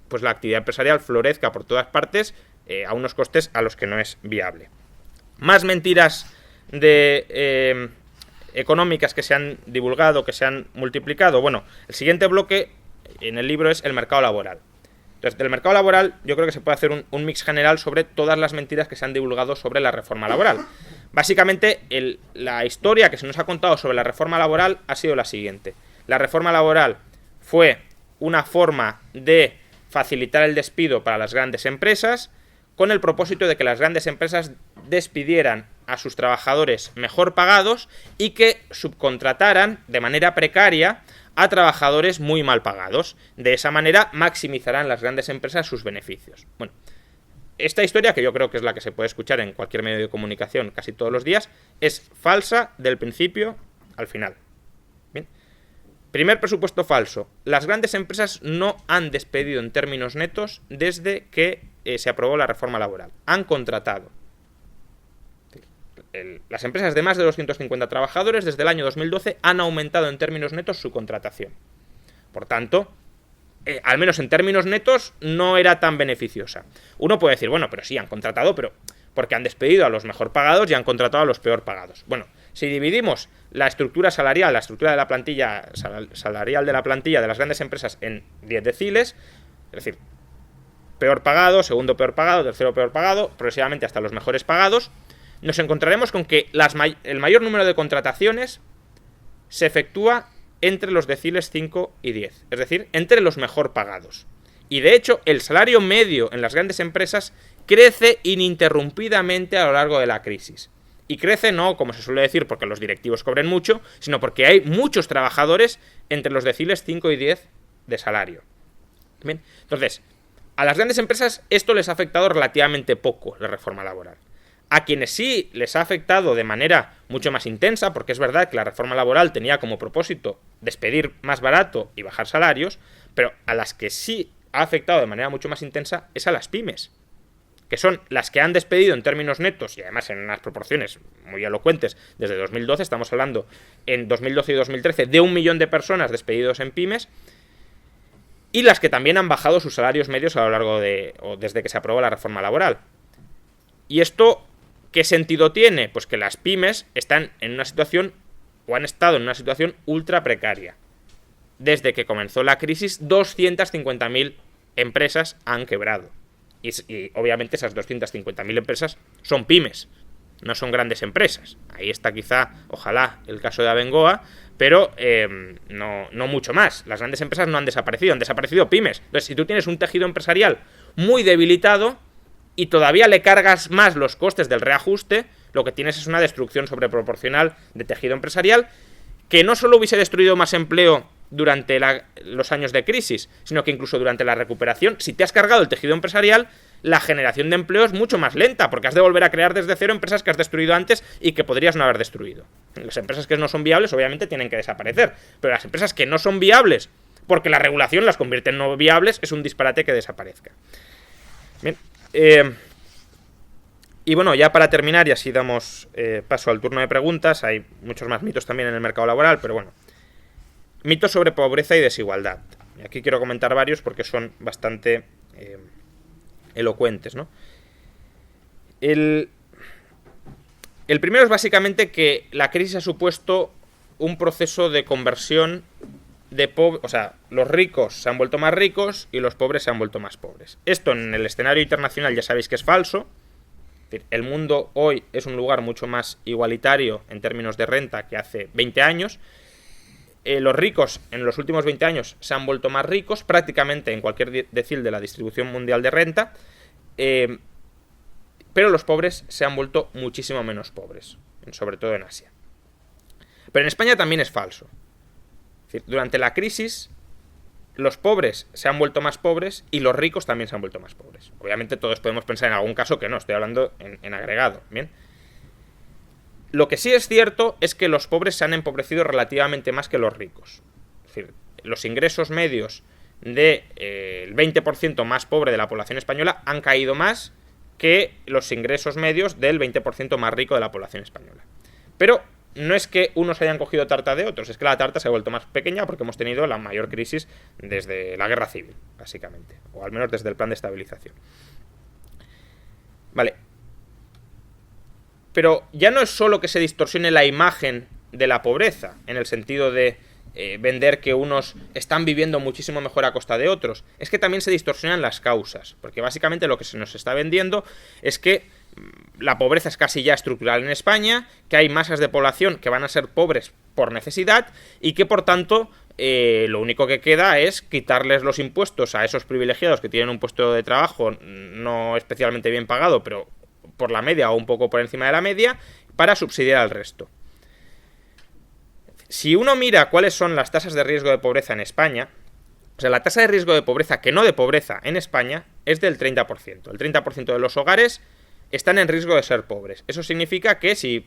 pues la actividad empresarial florezca por todas partes a unos costes a los que no es viable. Más mentiras económicas que se han divulgado, que se han multiplicado. Bueno, el siguiente bloque en el libro es el mercado laboral. Entonces, del mercado laboral yo creo que se puede hacer un mix general sobre todas las mentiras que se han divulgado sobre la reforma laboral. Básicamente, la historia que se nos ha contado sobre la reforma laboral ha sido la siguiente. La reforma laboral fue una forma de facilitar el despido para las grandes empresas con el propósito de que las grandes empresas despidieran a sus trabajadores mejor pagados y que subcontrataran de manera precaria a trabajadores muy mal pagados. De esa manera maximizarán las grandes empresas sus beneficios. Bueno, esta historia, que yo creo que es la que se puede escuchar en cualquier medio de comunicación casi todos los días, es falsa del principio al final. Bien. Primer presupuesto falso. Las grandes empresas no han despedido en términos netos desde que se aprobó la reforma laboral. Han contratado. Las empresas de más de 250 trabajadores desde el año 2012 han aumentado en términos netos su contratación. Por tanto, al menos en términos netos no era tan beneficiosa. Uno puede decir, bueno, pero sí, han contratado, pero porque han despedido a los mejor pagados y han contratado a los peor pagados. Bueno, si dividimos la estructura salarial, la estructura de la plantilla salarial de la plantilla de las grandes empresas en 10 deciles, es decir, peor pagado, segundo peor pagado, tercero peor pagado, progresivamente hasta los mejores pagados, nos encontraremos con que el mayor número de contrataciones se efectúa entre los deciles 5 y 10, es decir, entre los mejor pagados. Y de hecho, el salario medio en las grandes empresas crece ininterrumpidamente a lo largo de la crisis. Y crece no, como se suele decir, porque los directivos cobren mucho, sino porque hay muchos trabajadores entre los deciles 5 y 10 de salario. Bien, entonces, a las grandes empresas esto les ha afectado relativamente poco, la reforma laboral. A quienes sí les ha afectado de manera mucho más intensa, porque es verdad que la reforma laboral tenía como propósito despedir más barato y bajar salarios, pero a las que sí ha afectado de manera mucho más intensa es a las pymes, que son las que han despedido en términos netos y además en unas proporciones muy elocuentes desde 2012, estamos hablando en 2012 y 2013 de 1 millón de personas despedidos en pymes, y las que también han bajado sus salarios medios a lo largo desde que se aprobó la reforma laboral. Y esto, ¿qué sentido tiene? Pues que las pymes están en una situación, o han estado en una situación ultra precaria. Desde que comenzó la crisis, 250.000 empresas han quebrado. Y obviamente esas 250.000 empresas son pymes, no son grandes empresas. Ahí está quizá, ojalá, el caso de Abengoa, pero no mucho más. Las grandes empresas no han desaparecido pymes. Entonces, si tú tienes un tejido empresarial muy debilitado y todavía le cargas más los costes del reajuste, lo que tienes es una destrucción sobreproporcional de tejido empresarial que no solo hubiese destruido más empleo durante los años de crisis, sino que incluso durante la recuperación, si te has cargado el tejido empresarial, la generación de empleo es mucho más lenta, porque has de volver a crear desde cero empresas que has destruido antes y que podrías no haber destruido. Las empresas que no son viables obviamente tienen que desaparecer, pero las empresas que no son viables, porque la regulación las convierte en no viables, es un disparate que desaparezca. Bien, y bueno, ya para terminar, y así damos paso al turno de preguntas, hay muchos más mitos también en el mercado laboral, pero bueno. Mitos sobre pobreza y desigualdad. Y aquí quiero comentar varios porque son bastante elocuentes, ¿no? El primero es básicamente que la crisis ha supuesto un proceso de conversión o sea, los ricos se han vuelto más ricos y los pobres se han vuelto más pobres. Esto en el escenario internacional ya sabéis que es falso. Es decir, el mundo hoy es un lugar mucho más igualitario en términos de renta que hace 20 años. Los ricos en los últimos 20 años se han vuelto más ricos, prácticamente en cualquier decil de la distribución mundial de renta, pero los pobres se han vuelto muchísimo menos pobres, sobre todo en Asia. Pero en España también es falso. Es decir, durante la crisis, los pobres se han vuelto más pobres y los ricos también se han vuelto más pobres. Obviamente todos podemos pensar en algún caso que no, estoy hablando en agregado, ¿bien? Lo que sí es cierto es que los pobres se han empobrecido relativamente más que los ricos. Es decir, los ingresos medios del 20% más pobre de la población española han caído más que los ingresos medios del 20% más rico de la población española. Pero no es que unos hayan cogido tarta de otros, es que la tarta se ha vuelto más pequeña porque hemos tenido la mayor crisis desde la guerra civil, básicamente, o al menos desde el plan de estabilización. Vale. Pero ya no es solo que se distorsione la imagen de la pobreza, en el sentido de vender que unos están viviendo muchísimo mejor a costa de otros, es que también se distorsionan las causas, porque básicamente lo que se nos está vendiendo es que la pobreza es casi ya estructural en España, que hay masas de población que van a ser pobres por necesidad y que por tanto lo único que queda es quitarles los impuestos a esos privilegiados que tienen un puesto de trabajo no especialmente bien pagado, pero por la media o un poco por encima de la media, para subsidiar al resto. Si uno mira cuáles son las tasas de riesgo de pobreza en España, o sea, la tasa de riesgo de pobreza, que no de pobreza, en España es del 30%. El 30% de los hogares están en riesgo de ser pobres. Eso significa que si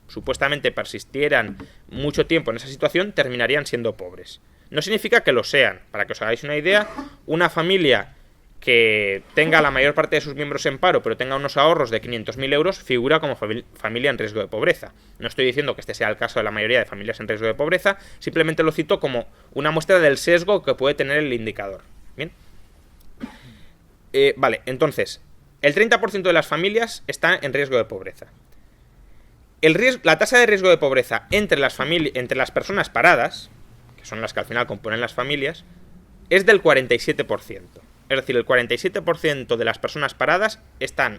supuestamente persistieran mucho tiempo en esa situación, terminarían siendo pobres. No significa que lo sean. Para que os hagáis una idea, una familia que tenga la mayor parte de sus miembros en paro, pero tenga unos ahorros de 500.000 euros, figura como familia en riesgo de pobreza. No estoy diciendo que este sea el caso de la mayoría de familias en riesgo de pobreza, simplemente lo cito como una muestra del sesgo que puede tener el indicador. ¿Bien? Vale, entonces, el 30% de las familias está en riesgo de pobreza. La tasa de riesgo de pobreza entre las personas paradas, que son las que al final componen las familias, es del 47%. Es decir, el 47% de las personas paradas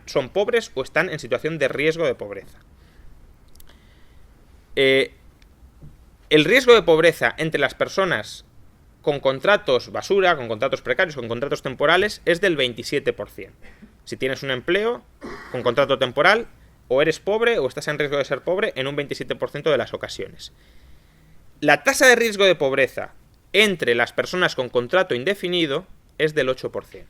son pobres o están en situación de riesgo de pobreza. El riesgo de pobreza entre las personas con contratos basura, con contratos precarios, con contratos temporales, es del 27%. Si tienes un empleo con contrato temporal, o eres pobre o estás en riesgo de ser pobre en un 27% de las ocasiones. La tasa de riesgo de pobreza entre las personas con contrato indefinido es del 8%.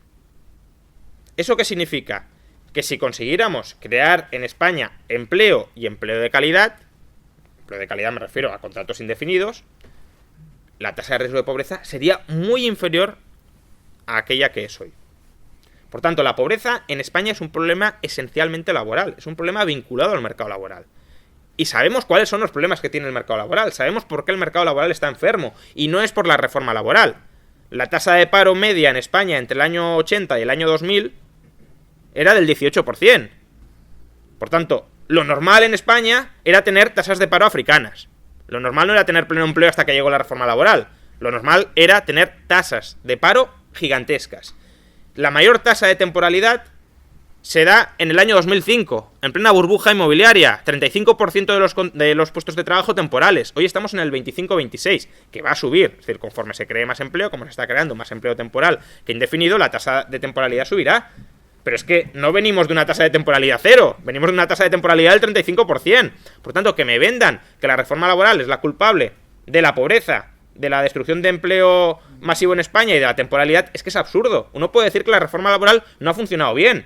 ¿Eso qué significa? Que si consiguiéramos crear en España empleo y empleo de calidad me refiero a contratos indefinidos, la tasa de riesgo de pobreza sería muy inferior a aquella que es hoy. Por tanto, la pobreza en España es un problema esencialmente laboral, es un problema vinculado al mercado laboral. Y sabemos cuáles son los problemas que tiene el mercado laboral, sabemos por qué el mercado laboral está enfermo, y no es por la reforma laboral. La tasa de paro media en España entre el año 80 y el año 2000 era del 18%. Por tanto, lo normal en España era tener tasas de paro africanas. Lo normal no era tener pleno empleo hasta que llegó la reforma laboral. Lo normal era tener tasas de paro gigantescas. La mayor tasa de temporalidad se da en el año 2005, en plena burbuja inmobiliaria, 35% de los puestos de trabajo temporales. Hoy estamos en el 25-26, que va a subir. Es decir, conforme se cree más empleo, como se está creando más empleo temporal que indefinido, la tasa de temporalidad subirá. Pero es que no venimos de una tasa de temporalidad cero, venimos de una tasa de temporalidad del 35%. Por tanto, que me vendan que la reforma laboral es la culpable de la pobreza, de la destrucción de empleo masivo en España y de la temporalidad, es que es absurdo. Uno puede decir que la reforma laboral no ha funcionado bien,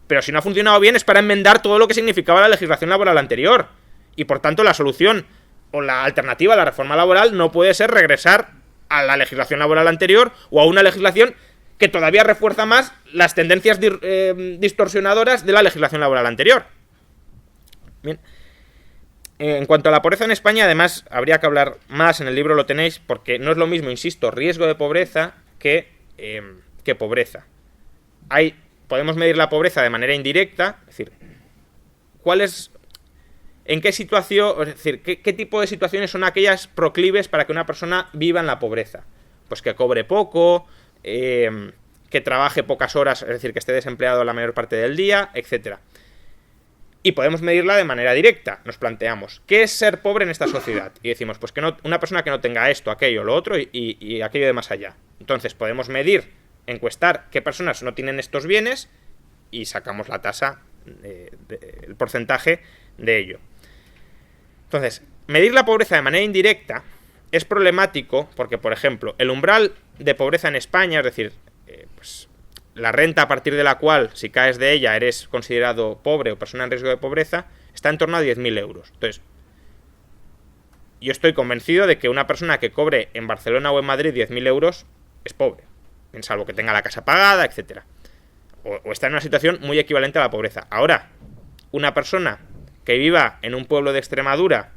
pero si no ha funcionado bien es para enmendar todo lo que significaba la legislación laboral anterior. Y por tanto la solución o la alternativa a la reforma laboral no puede ser regresar a la legislación laboral anterior o a una legislación que todavía refuerza más las tendencias distorsionadoras de la legislación laboral anterior. Bien. En cuanto a la pobreza en España, además, habría que hablar más, en el libro lo tenéis, porque no es lo mismo, insisto, riesgo de pobreza que pobreza. Podemos medir la pobreza de manera indirecta, es decir, ¿En qué situación, es decir, qué tipo de situaciones son aquellas proclives para que una persona viva en la pobreza? Pues que cobre poco, que trabaje pocas horas, es decir, que esté desempleado la mayor parte del día, etcétera. Y podemos medirla de manera directa. Nos planteamos, ¿qué es ser pobre en esta sociedad? Y decimos, pues que no, una persona que no tenga esto, aquello, lo otro y aquello de más allá. Entonces podemos medir, encuestar qué personas no tienen estos bienes y sacamos la tasa, el porcentaje de ello. Entonces, medir la pobreza de manera indirecta es problemático porque, por ejemplo, el umbral de pobreza en España, es decir, pues la renta a partir de la cual, si caes de ella, eres considerado pobre o persona en riesgo de pobreza, está en torno a 10.000 euros. Entonces, yo estoy convencido de que una persona que cobre en Barcelona o en Madrid 10.000 euros es pobre, en salvo que tenga la casa pagada, etcétera. O está en una situación muy equivalente a la pobreza. Ahora, una persona que viva en un pueblo de Extremadura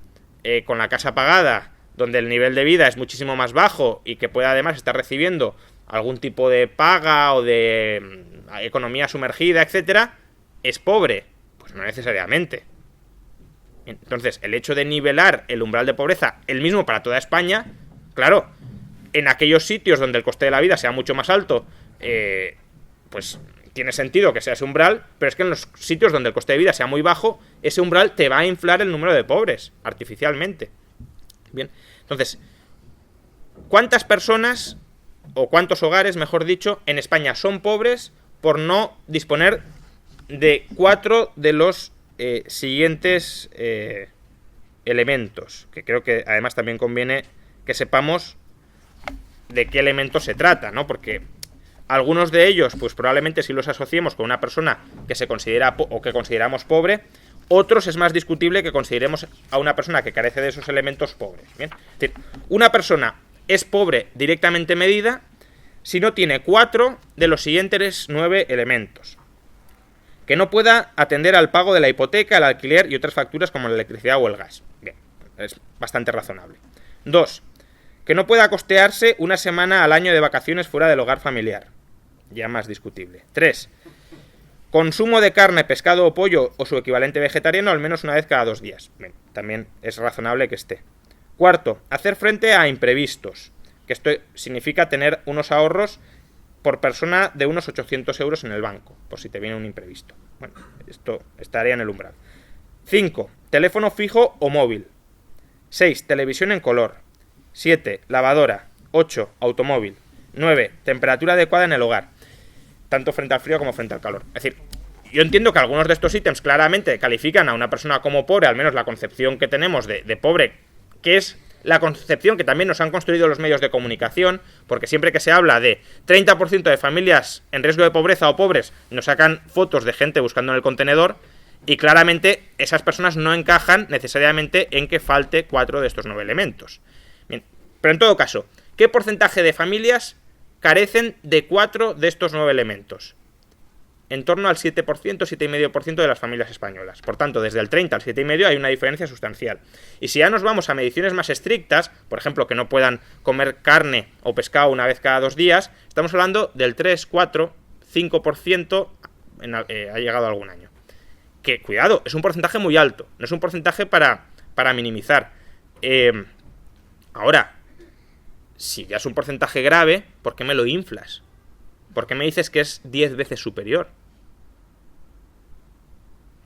con la casa pagada, donde el nivel de vida es muchísimo más bajo y que pueda además estar recibiendo algún tipo de paga o de economía sumergida, etcétera, ¿es pobre? Pues no necesariamente. Entonces, el hecho de nivelar el umbral de pobreza, el mismo para toda España, claro, en aquellos sitios donde el coste de la vida sea mucho más alto, pues tiene sentido que sea ese umbral, pero es que en los sitios donde el coste de vida sea muy bajo, ese umbral te va a inflar el número de pobres, artificialmente. Bien, entonces, ¿cuántas personas, o cuántos hogares, mejor dicho, en España son pobres por no disponer de 4 de los siguientes elementos? Que creo que además también conviene que sepamos de qué elementos se trata, ¿no? Porque algunos de ellos, pues probablemente sí los asociemos con una persona que se considera o que consideramos pobre. Otros es más discutible que consideremos a una persona que carece de esos elementos pobres. Bien, es decir, una persona es pobre directamente medida si no tiene 4 de los siguientes 9 elementos. Que no pueda atender al pago de la hipoteca, el alquiler y otras facturas como la electricidad o el gas. Bien, es bastante razonable. 2. Que no pueda costearse una semana al año de vacaciones fuera del hogar familiar. Ya más discutible. 3. Consumo de carne, pescado o pollo o su equivalente vegetariano al menos una vez cada 2 días. Bien, también es razonable que esté. 4. Hacer frente a imprevistos. Que esto significa tener unos ahorros por persona de unos 800 euros en el banco, por si te viene un imprevisto. Bueno, esto estaría en el umbral. 5. Teléfono fijo o móvil. 6. Televisión en color. 7. Lavadora. 8. Automóvil. 9. Temperatura adecuada en el hogar, tanto frente al frío como frente al calor. Es decir, yo entiendo que algunos de estos ítems claramente califican a una persona como pobre, al menos la concepción que tenemos de pobre, que es la concepción que también nos han construido los medios de comunicación, porque siempre que se habla de 30% de familias en riesgo de pobreza o pobres, nos sacan fotos de gente buscando en el contenedor, y claramente esas personas no encajan necesariamente en que falte 4 de estos 9 elementos. Bien, pero en todo caso, ¿qué porcentaje de familias carecen de 4 de estos 9 elementos? En torno al 7%, 7,5% de las familias españolas. Por tanto, desde el 30 al 7,5% hay una diferencia sustancial. Y si ya nos vamos a mediciones más estrictas, por ejemplo, que no puedan comer carne o pescado una vez cada 2 días, estamos hablando del 3, 4, 5% ha llegado algún año. Que, cuidado, es un porcentaje muy alto. No es un porcentaje para minimizar. Ahora, si ya es un porcentaje grave, ¿por qué me lo inflas? ¿Por qué me dices que es 10 veces superior?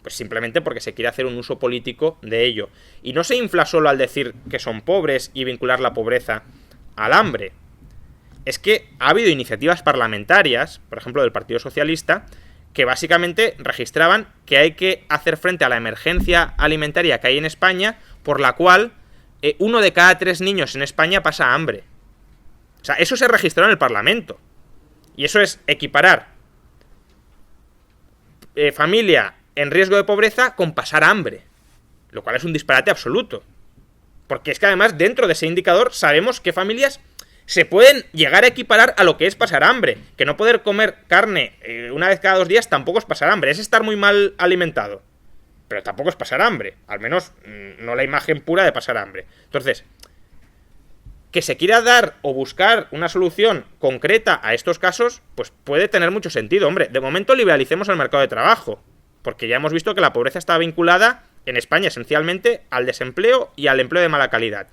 Pues simplemente porque se quiere hacer un uso político de ello. Y no se infla solo al decir que son pobres y vincular la pobreza al hambre. Es que ha habido iniciativas parlamentarias, por ejemplo del Partido Socialista, que básicamente registraban que hay que hacer frente a la emergencia alimentaria que hay en España, por la cual 1 de cada 3 niños en España pasa hambre. O sea, eso se registró en el Parlamento. Y eso es equiparar familia en riesgo de pobreza con pasar hambre. Lo cual es un disparate absoluto. Porque es que además dentro de ese indicador sabemos que familias se pueden llegar a equiparar a lo que es pasar hambre. Que no poder comer carne una vez cada 2 días tampoco es pasar hambre. Es estar muy mal alimentado. Pero tampoco es pasar hambre. Al menos no la imagen pura de pasar hambre. Entonces, que se quiera dar o buscar una solución concreta a estos casos, pues puede tener mucho sentido. Hombre, de momento liberalicemos el mercado de trabajo, porque ya hemos visto que la pobreza está vinculada en España esencialmente al desempleo y al empleo de mala calidad.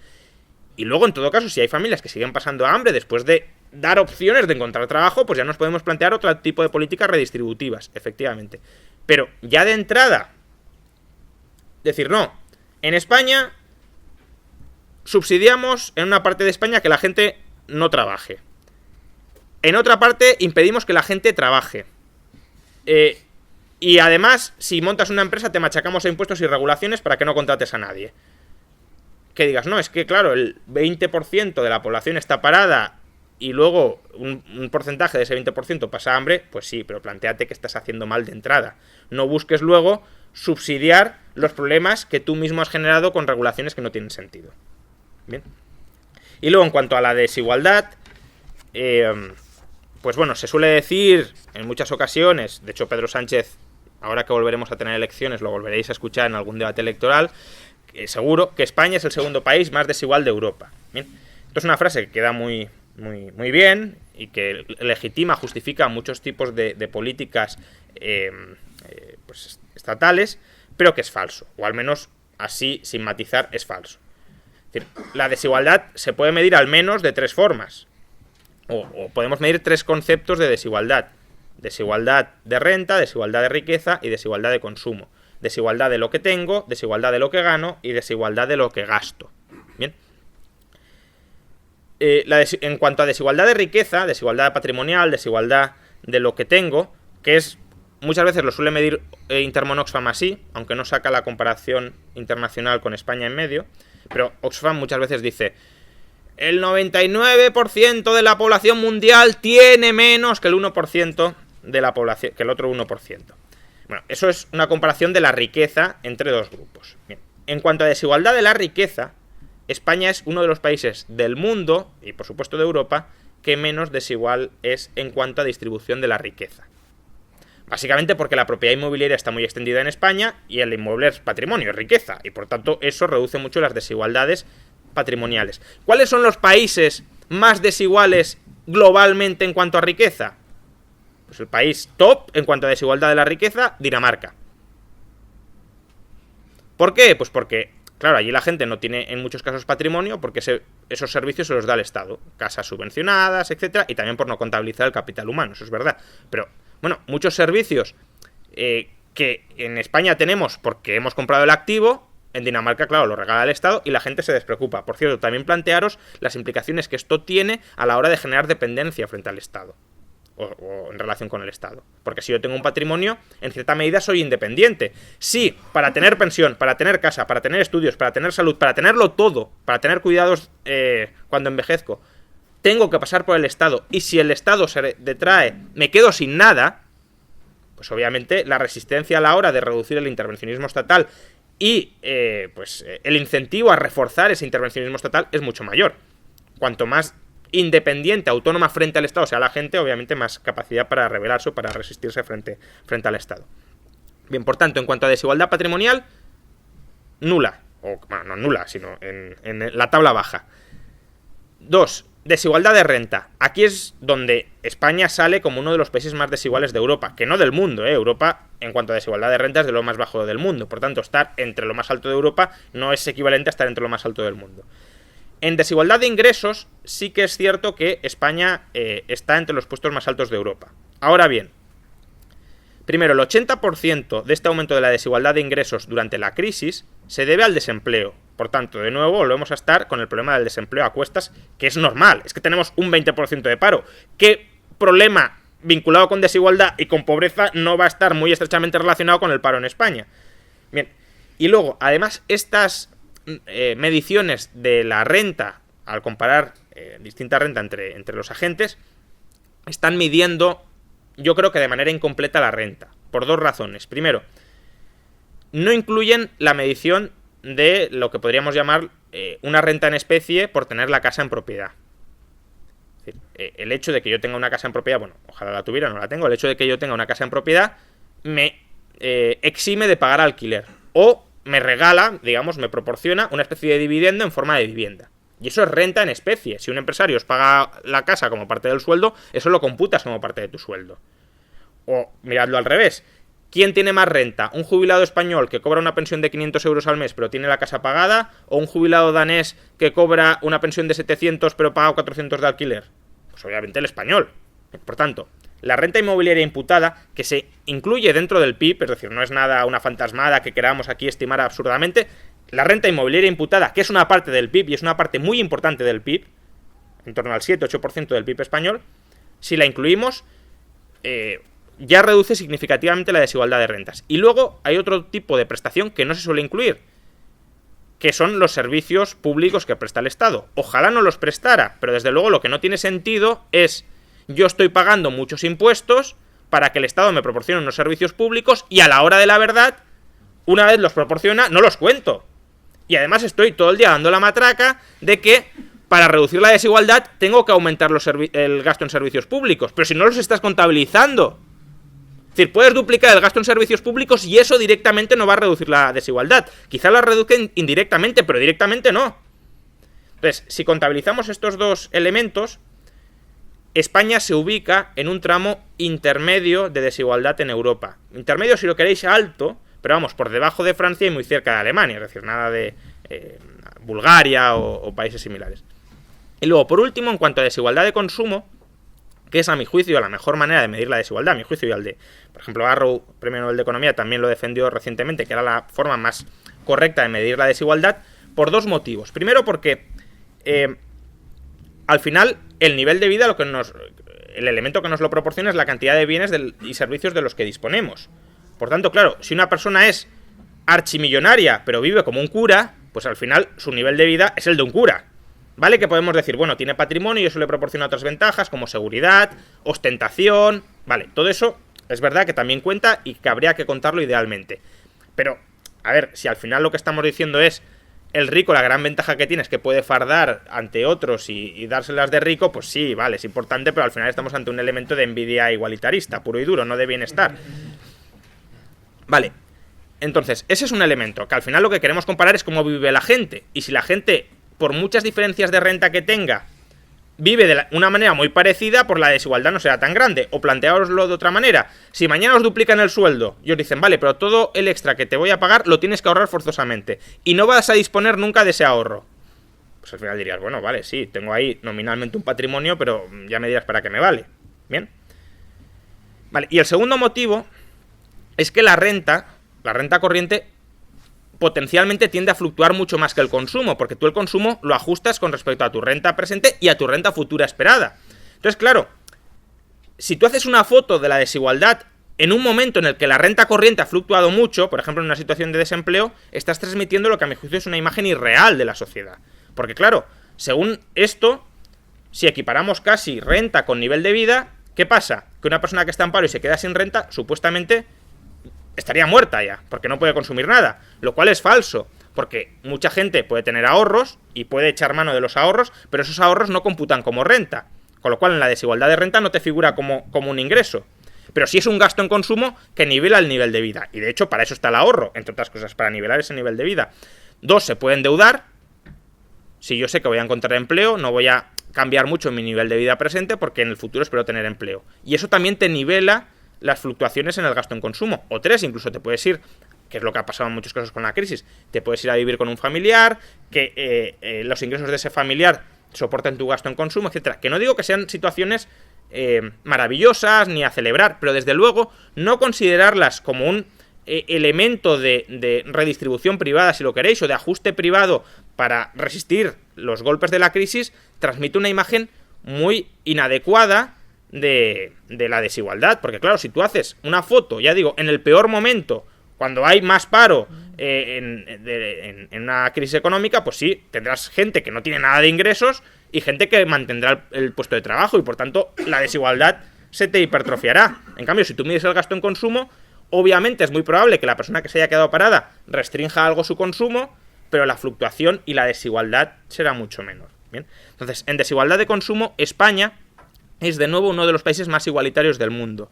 Y luego, en todo caso, si hay familias que siguen pasando hambre después de dar opciones de encontrar trabajo, pues ya nos podemos plantear otro tipo de políticas redistributivas, efectivamente. Pero ya de entrada, decir, no, en España subsidiamos en una parte de España que la gente no trabaje. En otra parte impedimos que la gente trabaje. Y además, si montas una empresa, te machacamos a impuestos y regulaciones para que no contrates a nadie. Que digas, no, es que claro, el 20% de la población está parada y luego un porcentaje de ese 20% pasa hambre, pues sí, pero plantéate que estás haciendo mal de entrada. No busques luego subsidiar los problemas que tú mismo has generado con regulaciones que no tienen sentido. Bien. Y luego, en cuanto a la desigualdad, pues bueno, se suele decir en muchas ocasiones, de hecho Pedro Sánchez, ahora que volveremos a tener elecciones, lo volveréis a escuchar en algún debate electoral, seguro que España es el segundo país más desigual de Europa. Bien. Esto es una frase que queda muy bien y que legitima, justifica muchos tipos de políticas pues estatales, pero que es falso, o al menos así, sin matizar, es falso. Es decir, la desigualdad se puede medir al menos de tres formas, o podemos medir tres conceptos de desigualdad: desigualdad de renta, desigualdad de riqueza y desigualdad de consumo. Desigualdad de lo que tengo, desigualdad de lo que gano y desigualdad de lo que gasto. Bien. En cuanto a desigualdad de riqueza, desigualdad patrimonial, desigualdad de lo que tengo, que es muchas veces lo suele medir Intermon Oxfam así, aunque no saca la comparación internacional con España en medio, pero Oxfam muchas veces dice: el 99% de la población mundial tiene menos que el 1% de la población, que el otro 1%. Bueno, eso es una comparación de la riqueza entre dos grupos. Bien. En cuanto a desigualdad de la riqueza, España es uno de los países del mundo, y por supuesto de Europa, que menos desigual es en cuanto a distribución de la riqueza. Básicamente porque la propiedad inmobiliaria está muy extendida en España y el inmueble es patrimonio, es riqueza, y por tanto eso reduce mucho las desigualdades patrimoniales. ¿Cuáles son los países más desiguales globalmente en cuanto a riqueza? Pues el país top en cuanto a desigualdad de la riqueza, Dinamarca. ¿Por qué? Pues porque, claro, allí la gente no tiene en muchos casos patrimonio, porque esos servicios se los da el Estado. Casas subvencionadas, etcétera, y también por no contabilizar el capital humano, eso es verdad. Pero, bueno, muchos servicios que en España tenemos porque hemos comprado el activo, en Dinamarca, claro, lo regala el Estado y la gente se despreocupa. Por cierto, también plantearos las implicaciones que esto tiene a la hora de generar dependencia frente al Estado. O en relación con el Estado. Porque si yo tengo un patrimonio, en cierta medida soy independiente. Si para tener pensión, para tener casa, para tener estudios, para tener salud, para tenerlo todo, para tener cuidados cuando envejezco, tengo que pasar por el Estado, y si el Estado se detrae, me quedo sin nada, pues obviamente la resistencia a la hora de reducir el intervencionismo estatal y el incentivo a reforzar ese intervencionismo estatal es mucho mayor. Cuanto más independiente, autónoma frente al Estado sea la gente, obviamente más capacidad para rebelarse o para resistirse frente al Estado. Bien, por tanto, en cuanto a desigualdad patrimonial, nula, o bueno, no nula, sino en la tabla baja. 2. Desigualdad de renta. Aquí es donde España sale como uno de los países más desiguales de Europa, que no del mundo, Europa, en cuanto a desigualdad de renta, es de lo más bajo del mundo. Por tanto, estar entre lo más alto de Europa no es equivalente a estar entre lo más alto del mundo. En desigualdad de ingresos, sí que es cierto que España está entre los puestos más altos de Europa. Ahora bien, primero, el 80% de este aumento de la desigualdad de ingresos durante la crisis se debe al desempleo. Por tanto, de nuevo, volvemos a estar con el problema del desempleo a cuestas, que es normal. Es que tenemos un 20% de paro. ¿Qué problema vinculado con desigualdad y con pobreza no va a estar muy estrechamente relacionado con el paro en España? Bien, y luego, además, estas mediciones de la renta, al comparar distinta renta entre los agentes, están midiendo, yo creo que de manera incompleta, la renta, por dos razones. Primero, no incluyen la medición de lo que podríamos llamar una renta en especie por tener la casa en propiedad. Es decir, el hecho de que yo tenga una casa en propiedad, bueno, ojalá la tuviera, no la tengo, el hecho de que yo tenga una casa en propiedad me exime de pagar alquiler, o me regala, digamos, me proporciona una especie de dividendo en forma de vivienda. Y eso es renta en especie. Si un empresario os paga la casa como parte del sueldo, eso lo computas como parte de tu sueldo. O miradlo al revés. ¿Quién tiene más renta? ¿Un jubilado español que cobra una pensión de 500 euros al mes pero tiene la casa pagada? ¿O un jubilado danés que cobra una pensión de 700 pero paga 400 de alquiler? Pues obviamente el español. Por tanto, la renta inmobiliaria imputada, que se incluye dentro del PIB, es decir, no es nada una fantasmada que queramos aquí estimar absurdamente, la renta inmobiliaria imputada, que es una parte del PIB y es una parte muy importante del PIB, en torno al 7-8% del PIB español, si la incluimos, ya reduce significativamente la desigualdad de rentas. Y luego hay otro tipo de prestación que no se suele incluir, que son los servicios públicos que presta el Estado. Ojalá no los prestara, pero desde luego lo que no tiene sentido es: yo estoy pagando muchos impuestos para que el Estado me proporcione unos servicios públicos y a la hora de la verdad, una vez los proporciona, no los cuento. Y además estoy todo el día dando la matraca de que para reducir la desigualdad tengo que aumentar el gasto en servicios públicos. Pero si no los estás contabilizando. Es decir, puedes duplicar el gasto en servicios públicos y eso directamente no va a reducir la desigualdad. Quizá la reduzcan indirectamente, pero directamente no. Entonces, si contabilizamos estos dos elementos, España se ubica en un tramo intermedio de desigualdad en Europa. Intermedio, si lo queréis, alto, pero vamos, por debajo de Francia y muy cerca de Alemania, es decir, nada de Bulgaria o países similares. Y luego, por último, en cuanto a desigualdad de consumo, que es a mi juicio la mejor manera de medir la desigualdad, a mi juicio y al de, por ejemplo, Arrow, Premio Nobel de Economía, también lo defendió recientemente, que era la forma más correcta de medir la desigualdad, por dos motivos. Primero, porque al final el nivel de vida, el elemento que nos lo proporciona es la cantidad de bienes y servicios de los que disponemos. Por tanto, claro, si una persona es archimillonaria pero vive como un cura, pues al final su nivel de vida es el de un cura. Vale que podemos decir, bueno, tiene patrimonio y eso le proporciona otras ventajas como seguridad, ostentación, vale, todo eso es verdad que también cuenta y que habría que contarlo idealmente. Pero, a ver, si al final lo que estamos diciendo es el rico, la gran ventaja que tiene es que puede fardar ante otros y dárselas de rico, pues sí, vale, es importante, pero al final estamos ante un elemento de envidia igualitarista, puro y duro, no de bienestar. Vale, entonces, ese es un elemento, que al final lo que queremos comparar es cómo vive la gente, y si la gente, por muchas diferencias de renta que tenga, vive de una manera muy parecida, pues la desigualdad no será tan grande. O planteaoslo de otra manera: si mañana os duplican el sueldo y os dicen, vale, pero todo el extra que te voy a pagar lo tienes que ahorrar forzosamente y no vas a disponer nunca de ese ahorro, pues al final dirías, bueno, vale, sí, tengo ahí nominalmente un patrimonio, pero ya me dirás para qué me vale. Bien. Vale, y el segundo motivo es que la renta corriente potencialmente tiende a fluctuar mucho más que el consumo, porque tú el consumo lo ajustas con respecto a tu renta presente y a tu renta futura esperada. Entonces, claro, si tú haces una foto de la desigualdad en un momento en el que la renta corriente ha fluctuado mucho, por ejemplo en una situación de desempleo, estás transmitiendo lo que a mi juicio es una imagen irreal de la sociedad. Porque claro, según esto, si equiparamos casi renta con nivel de vida, ¿qué pasa? Que una persona que está en paro y se queda sin renta, supuestamente estaría muerta ya, porque no puede consumir nada, lo cual es falso, porque mucha gente puede tener ahorros y puede echar mano de los ahorros, pero esos ahorros no computan como renta, con lo cual en la desigualdad de renta no te figura como un ingreso, pero sí es un gasto en consumo que nivela el nivel de vida, y de hecho para eso está el ahorro, entre otras cosas, para nivelar ese nivel de vida. Dos, se puede endeudar. Si yo sé que voy a encontrar empleo, no voy a cambiar mucho mi nivel de vida presente, porque en el futuro espero tener empleo, y eso también te nivela las fluctuaciones en el gasto en consumo. O tres, incluso te puedes ir, que es lo que ha pasado en muchos casos con la crisis, te puedes ir a vivir con un familiar, que los ingresos de ese familiar soporten tu gasto en consumo, etcétera. Que no digo que sean situaciones maravillosas ni a celebrar, pero desde luego no considerarlas como un elemento de redistribución privada, si lo queréis, o de ajuste privado para resistir los golpes de la crisis, transmite una imagen muy inadecuada de la desigualdad, porque claro, si tú haces una foto, ya digo, en el peor momento, cuando hay más paro en una crisis económica, pues sí, tendrás gente que no tiene nada de ingresos y gente que mantendrá el puesto de trabajo y por tanto la desigualdad se te hipertrofiará. En cambio, si tú mides el gasto en consumo, obviamente es muy probable que la persona que se haya quedado parada restrinja algo su consumo, pero la fluctuación y la desigualdad será mucho menor. Bien, entonces, en desigualdad de consumo, España es de nuevo uno de los países más igualitarios del mundo.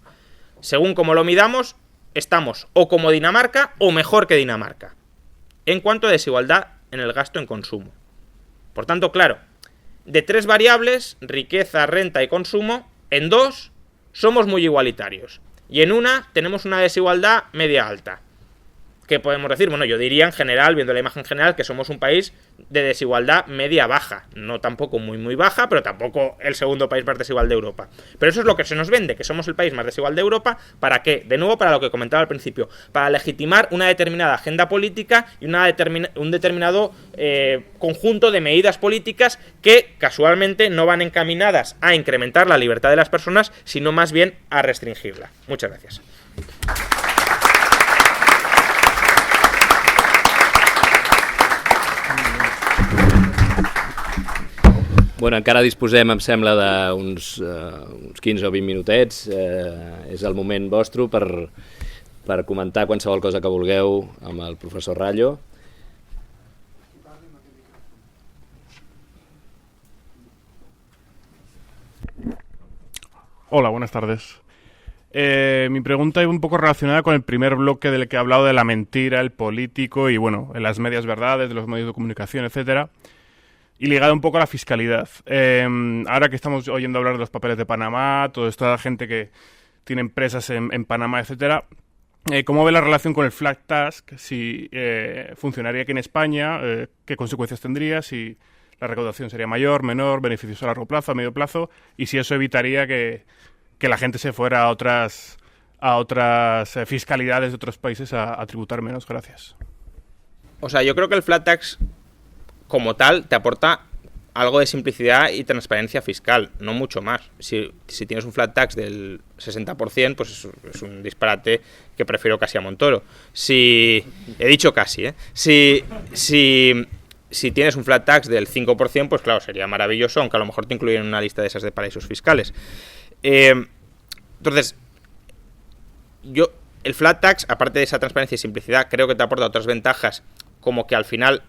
Según como lo midamos, estamos o como Dinamarca o mejor que Dinamarca en cuanto a desigualdad en el gasto en consumo. Por tanto, claro, de tres variables, riqueza, renta y consumo, en dos somos muy igualitarios. y en una tenemos una desigualdad media-alta. ¿Qué podemos decir? Bueno, yo diría en general, viendo la imagen general, que somos un país de desigualdad media-baja. No tampoco muy baja, pero tampoco el segundo país más desigual de Europa. Pero eso es lo que se nos vende, que somos el país más desigual de Europa. ¿Para qué? De nuevo, para lo que comentaba al principio. Para legitimar una determinada agenda política y un determinado conjunto de medidas políticas que casualmente no van encaminadas a incrementar la libertad de las personas, sino más bien a restringirla. Muchas gracias. Bueno, encara disposem, em sembla, d'uns 15 o 20 minutets. És el moment vostre per comentar qualsevol cosa que vulgueu amb el professor Rallo. Hola, buenas tardes. Mi pregunta es un poco relacionada con el primer bloque del que he hablado de la mentira, el político y, bueno, en las medias verdades, de los medios de comunicación, etcétera. Y ligado un poco a la fiscalidad. Ahora que estamos oyendo hablar de los papeles de Panamá, toda esta gente que tiene empresas en Panamá, etcétera, ¿cómo ve la relación con el flat tax? Si funcionaría aquí en España, ¿qué consecuencias tendría? Si la recaudación sería mayor, menor, beneficios a largo plazo, a medio plazo, y si eso evitaría que la gente se fuera a otras fiscalidades de otros países a tributar menos. Gracias. O sea, yo creo que el flat tax como tal te aporta algo de simplicidad y transparencia fiscal, no mucho más. Si tienes un flat tax del 60%, pues es un disparate que prefiero casi a Montoro. He dicho casi, ¿eh? Si tienes un flat tax del 5%, pues claro, sería maravilloso, aunque a lo mejor te incluyen en una lista de esas de paraísos fiscales. Entonces, el flat tax, aparte de esa transparencia y simplicidad, creo que te aporta otras ventajas, como que al final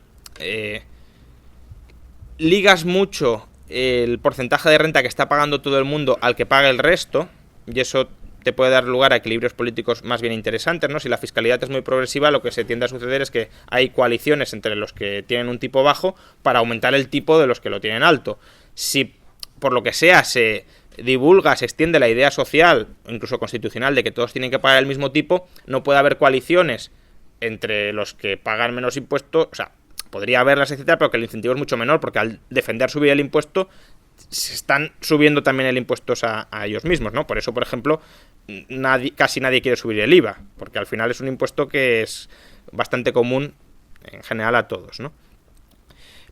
ligas mucho el porcentaje de renta que está pagando todo el mundo al que paga el resto, y eso te puede dar lugar a equilibrios políticos más bien interesantes, ¿no? Si la fiscalidad es muy progresiva, lo que se tiende a suceder es que hay coaliciones entre los que tienen un tipo bajo para aumentar el tipo de los que lo tienen alto. Si por lo que sea se divulga, se extiende la idea social, incluso constitucional, de que todos tienen que pagar el mismo tipo, no puede haber coaliciones entre los que pagan menos impuestos. O sea, podría haberlas, etcétera, pero que el incentivo es mucho menor, porque al defender subir el impuesto, se están subiendo también el impuesto a ellos mismos, ¿no? Por eso, por ejemplo, casi nadie quiere subir el IVA, porque al final es un impuesto que es bastante común en general a todos, ¿no?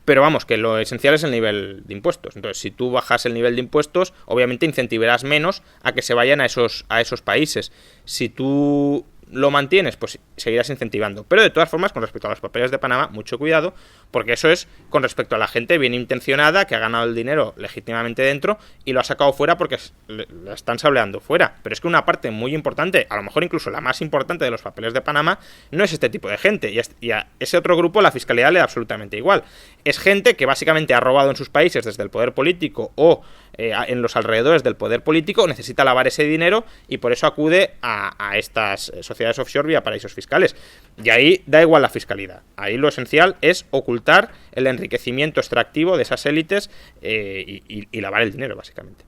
Pero vamos, que lo esencial es el nivel de impuestos. Entonces, si tú bajas el nivel de impuestos, obviamente incentivarás menos a que se vayan a esos países. Si tú lo mantienes, pues seguirás incentivando. Pero de todas formas, con respecto a los papeles de Panamá, mucho cuidado, porque eso es con respecto a la gente bien intencionada que ha ganado el dinero legítimamente dentro y lo ha sacado fuera porque la están sableando fuera. Pero es que una parte muy importante, a lo mejor incluso la más importante de los papeles de Panamá, no es este tipo de gente. Y a ese otro grupo la fiscalidad le da absolutamente igual. Es gente que básicamente ha robado en sus países desde el poder político o en los alrededores del poder político, necesita lavar ese dinero y por eso acude a estas sociedades offshore vía paraísos fiscales. Y ahí da igual la fiscalidad. Ahí lo esencial es ocultar el enriquecimiento extractivo de esas élites y lavar el dinero, básicamente.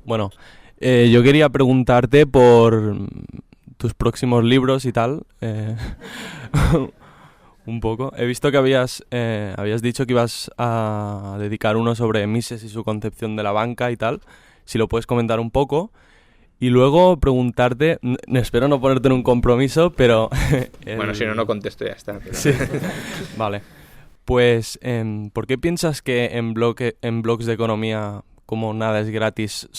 Bueno, yo quería preguntarte por tus próximos libros y tal. Un poco. He visto que habías dicho que ibas a dedicar uno sobre Mises y su concepción de la banca y tal. Si lo puedes comentar un poco. Y luego preguntarte, espero no ponerte en un compromiso, pero... Bueno, si no contesto ya está. Pero... Sí. Vale. Pues, ¿por qué piensas que en blogs de economía, como nada es gratis,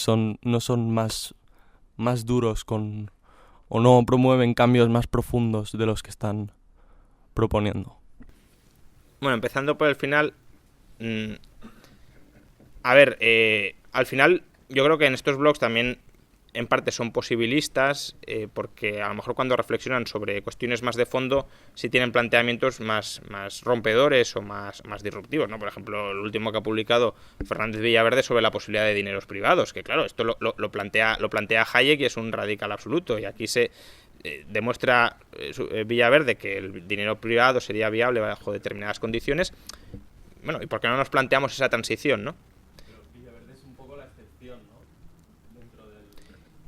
no son más duros o no promueven cambios más profundos de los que están proponiendo? Bueno, empezando por el final, a ver, al final yo creo que en estos blogs también en parte son posibilistas, porque a lo mejor cuando reflexionan sobre cuestiones más de fondo sí tienen planteamientos más rompedores o más disruptivos, ¿no? Por ejemplo, el último que ha publicado Fernández Villaverde sobre la posibilidad de dineros privados, que claro, esto lo plantea Hayek y es un radical absoluto, y aquí se demuestra Villaverde que el dinero privado sería viable bajo determinadas condiciones. Bueno, ¿y por qué no nos planteamos esa transición, no?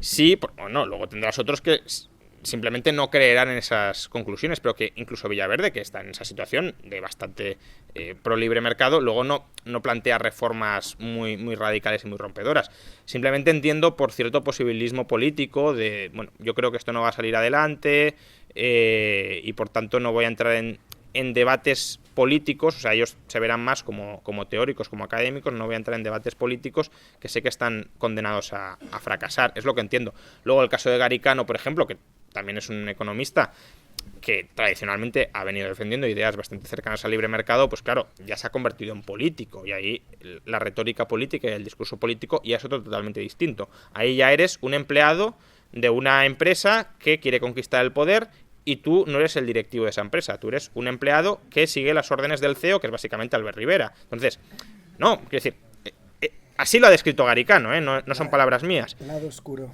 Sí, no, luego tendrás otros que simplemente no creerán en esas conclusiones, pero que incluso Villaverde, que está en esa situación de bastante pro libre mercado, luego no plantea reformas muy radicales y muy rompedoras. Simplemente entiendo por cierto posibilismo político de, bueno, yo creo que esto no va a salir adelante y por tanto no voy a entrar en debates políticos, o sea, ellos se verán más como teóricos, como académicos, no voy a entrar en debates políticos que sé que están condenados a fracasar, es lo que entiendo. Luego el caso de Garicano, por ejemplo, que también es un economista que tradicionalmente ha venido defendiendo ideas bastante cercanas al libre mercado, pues claro, ya se ha convertido en político, y ahí la retórica política y el discurso político ya es otro totalmente distinto. Ahí ya eres un empleado de una empresa que quiere conquistar el poder, y tú no eres el directivo de esa empresa, tú eres un empleado que sigue las órdenes del CEO, que es básicamente Albert Rivera. Entonces, no, quiero decir, así lo ha descrito Garicano, no son palabras mías. Lado oscuro.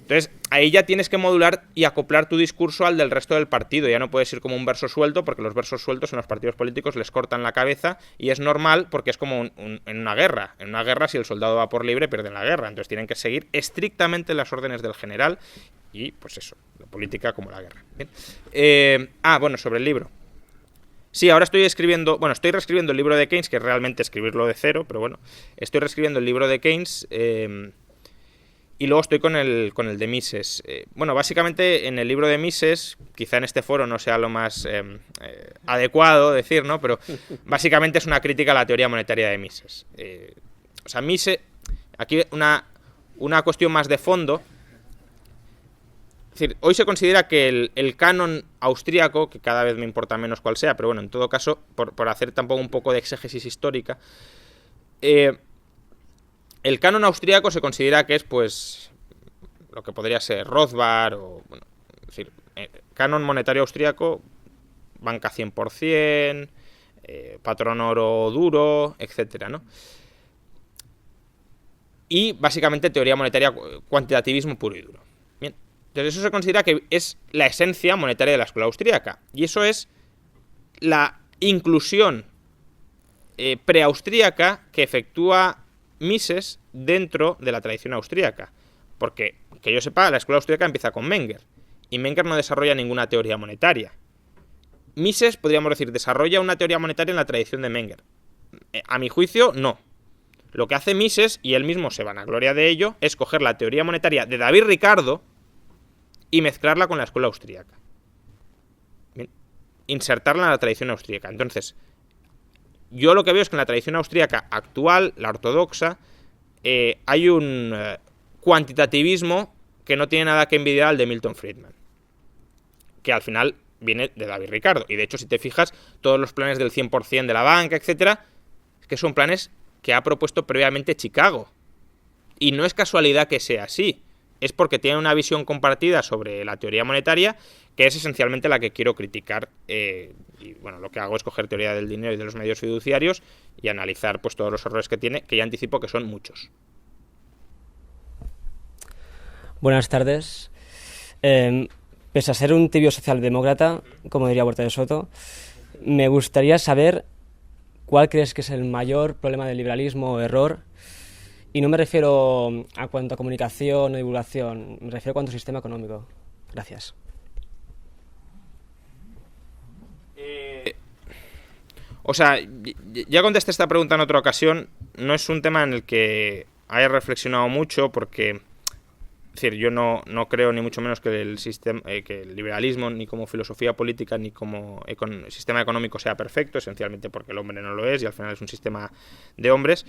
Entonces, ahí ya tienes que modular y acoplar tu discurso al del resto del partido. Ya no puedes ir como un verso suelto, porque los versos sueltos en los partidos políticos les cortan la cabeza, y es normal porque es como en una guerra. En una guerra, si el soldado va por libre, pierden la guerra. Entonces tienen que seguir estrictamente las órdenes del general, y pues eso, la política como la guerra. Bien. Bueno, sobre el libro. Sí, ahora estoy reescribiendo el libro de Keynes, que es realmente escribirlo de cero, pero bueno, estoy reescribiendo el libro de Keynes, y luego estoy con el de Mises. Bueno, básicamente en el libro de Mises, quizá en este foro no sea lo más adecuado decir, ¿no? Pero básicamente es una crítica a la teoría monetaria de Mises. O sea, Mises, aquí una cuestión más de fondo. Es decir, hoy se considera que el canon austríaco, que cada vez me importa menos cuál sea, pero bueno, en todo caso, por hacer tampoco un poco de exégesis histórica, el canon austríaco se considera que es, pues, lo que podría ser Rothbard, o, bueno, es decir, canon monetario austríaco, banca 100%, patrón oro duro, etcétera, ¿no? Y básicamente teoría monetaria, cuantitativismo puro y duro. Bien. Entonces eso se considera que es la esencia monetaria de la escuela austríaca. Y eso es la inclusión preaustríaca que efectúa Mises dentro de la tradición austríaca. Porque, que yo sepa, la escuela austríaca empieza con Menger. Y Menger no desarrolla ninguna teoría monetaria. Mises, podríamos decir, desarrolla una teoría monetaria en la tradición de Menger. A mi juicio, no. Lo que hace Mises, y él mismo se vanagloria de ello, es coger la teoría monetaria de David Ricardo y mezclarla con la escuela austríaca. Bien. Insertarla en la tradición austríaca. Entonces, yo lo que veo es que en la tradición austríaca actual, la ortodoxa, hay un cuantitativismo que no tiene nada que envidiar al de Milton Friedman, que al final viene de David Ricardo. Y de hecho, si te fijas, todos los planes del 100% de la banca, etcétera, que son planes que ha propuesto previamente Chicago. Y no es casualidad que sea así. Es porque tiene una visión compartida sobre la teoría monetaria, que es esencialmente la que quiero criticar. Y bueno, lo que hago es coger teoría del dinero y de los medios fiduciarios y analizar pues todos los errores que tiene, que ya anticipo que son muchos. Buenas tardes. Pese a ser un tibio socialdemócrata, como diría Huerta de Soto, me gustaría saber cuál crees que es el mayor problema del liberalismo o error. Y no me refiero a cuanto a comunicación o divulgación, me refiero a cuanto a sistema económico. Gracias. O sea, ya contesté esta pregunta en otra ocasión. No es un tema en el que haya reflexionado mucho porque, es decir, yo no creo ni mucho menos que el liberalismo, ni como filosofía política, ni como sistema económico sea perfecto, esencialmente porque el hombre no lo es y al final es un sistema de hombres.